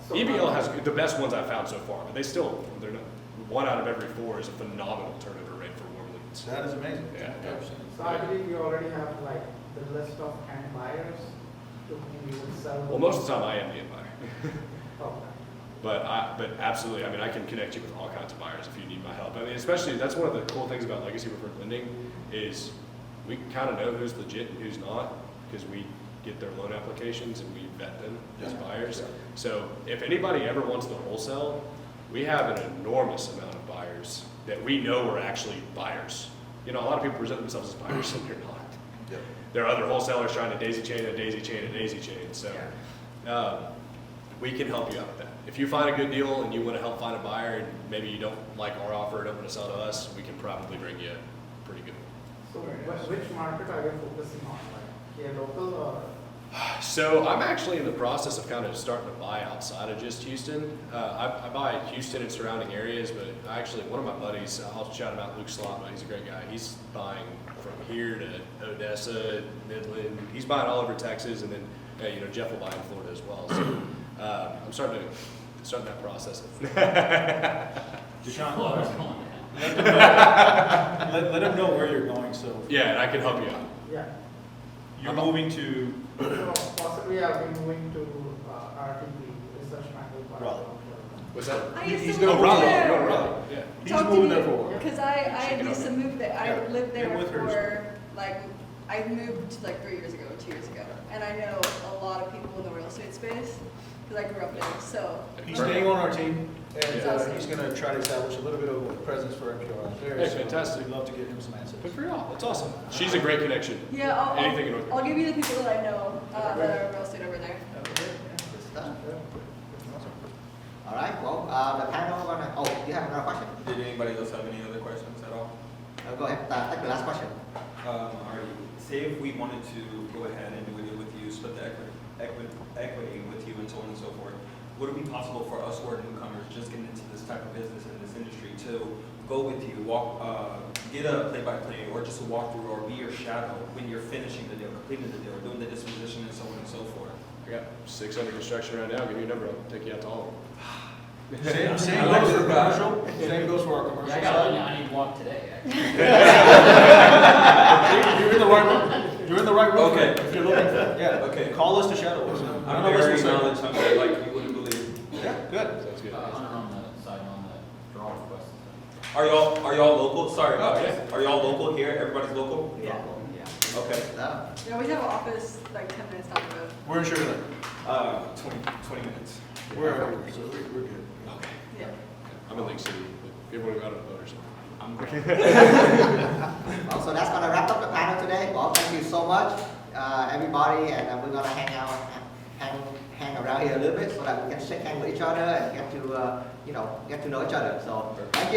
J: So
C: EBL has the best ones I've found so far, but they're not. 1 out of every 4 is a phenomenal turnover rate for warm leads.
G: That is amazing.
C: Yeah.
J: So I believe you already have like the list of end buyers to whom you would sell.
C: Well, most of the time I am the end buyer.
J: Okay.
C: But absolutely, I can connect you with all kinds of buyers if you need my help. Especially, that's one of the cool things about legacy preferred lending is we kind of know who's legit and who's not because we get their loan applications and we vet them as buyers. So if anybody ever wants to wholesale, we have an enormous amount of buyers that we know are actually buyers. A lot of people present themselves as buyers and they're not.
E: Yep.
C: There are other wholesalers trying to daisy chain a daisy chain a daisy chain. So we can help you out with that. If you find a good deal and you want to help find a buyer and maybe you don't like our offer or don't want to sell to us, we can probably bring you a pretty good one.
J: So which market are you focusing on? Like here local or?
C: So I'm actually in the process of kind of starting to buy outside of just Houston. I buy Houston and surrounding areas, but one of my buddies, I'll shout him out, Luke Slotman, he's a great guy. He's buying from here to Odessa, Midland. He's buying all over Texas, and then Jeff will buy in Florida as well. So I'm starting that process.
G: Deshaun,
D: Oh, that's calling
G: let him know where you're going, so.
C: Yeah, and I can help you out.
J: Yeah.
G: You're moving to
J: So possibly I'll be moving to RTP, Research Triangle Park.
G: Raleigh.
C: What's that?
H: I used
G: He's
H: to
G: gonna
H: live
G: move
C: Raleigh.
H: there.
C: You're going to Raleigh. Yeah.
G: He's
H: Talk to
G: moving
H: me,
G: there for work.
H: because I used to move there. I lived there
G: Get with her.
H: for I moved like 3 years ago, 2 years ago, and I know a lot of people in the real estate space because I grew up there. So
G: He's staying on our team. And he's gonna try to establish a little bit of a presence for NPR out there.
C: Hey,
G: so
C: fantastic.
G: We'd love to get him some assets.
C: Good for y'all. That's awesome. She's a great connection.
H: Yeah,
C: Anything in North
H: I'll give you the people that I know that are real estate over there.
A: Good stuff. All right, well, the panel, oh, you have another question?
I: Did anybody else have any other questions at all?
A: Go ahead, take the last question.
I: Alright, say if we wanted to go ahead and do it with you, split the equity with you and so on and so forth, would it be possible for us who are newcomers just getting into this type of business and this industry to go with you, get a play-by-play or just a walkthrough or be your shadow when you're finishing the deal, completing the deal, doing the disposition and so on and so forth?
C: I got 6 under construction right now. Give me your number. I'll take you out to all of them.
G: Same goes for commercial, same goes for our commercial
D: I got one,
G: side.
D: I need to walk today, actually.
G: You're in the right room, you're in the right room.
I: Okay.
G: If you're looking for, yeah,
I: Okay.
G: call us to shadow us.
I: I'm
G: None of us
I: very
G: will say-
I: knowledge hungry, like you wouldn't believe.
G: Yeah, good.
C: Sounds good.
D: On the side, on the draw request.
I: Are y'all local? Sorry about
C: Okay.
I: that. Are y'all local here? Everybody's local?
A: Yeah.
I: Okay.
H: Yeah, we have an office like 10 minutes down the road.
G: We're in Sugar Land.
I: 20 minutes.
G: We're everywhere, so we're good.
I: Okay.
H: Yeah.
C: I'm in Lake City. But everyone got a vote or something.
I: I'm great.
A: Well, so that's gonna wrap up the panel today. Well, thank you so much, everybody, and we're gonna hang around here a little bit so that we can shake hands with each other and get to know each other. So, thank you.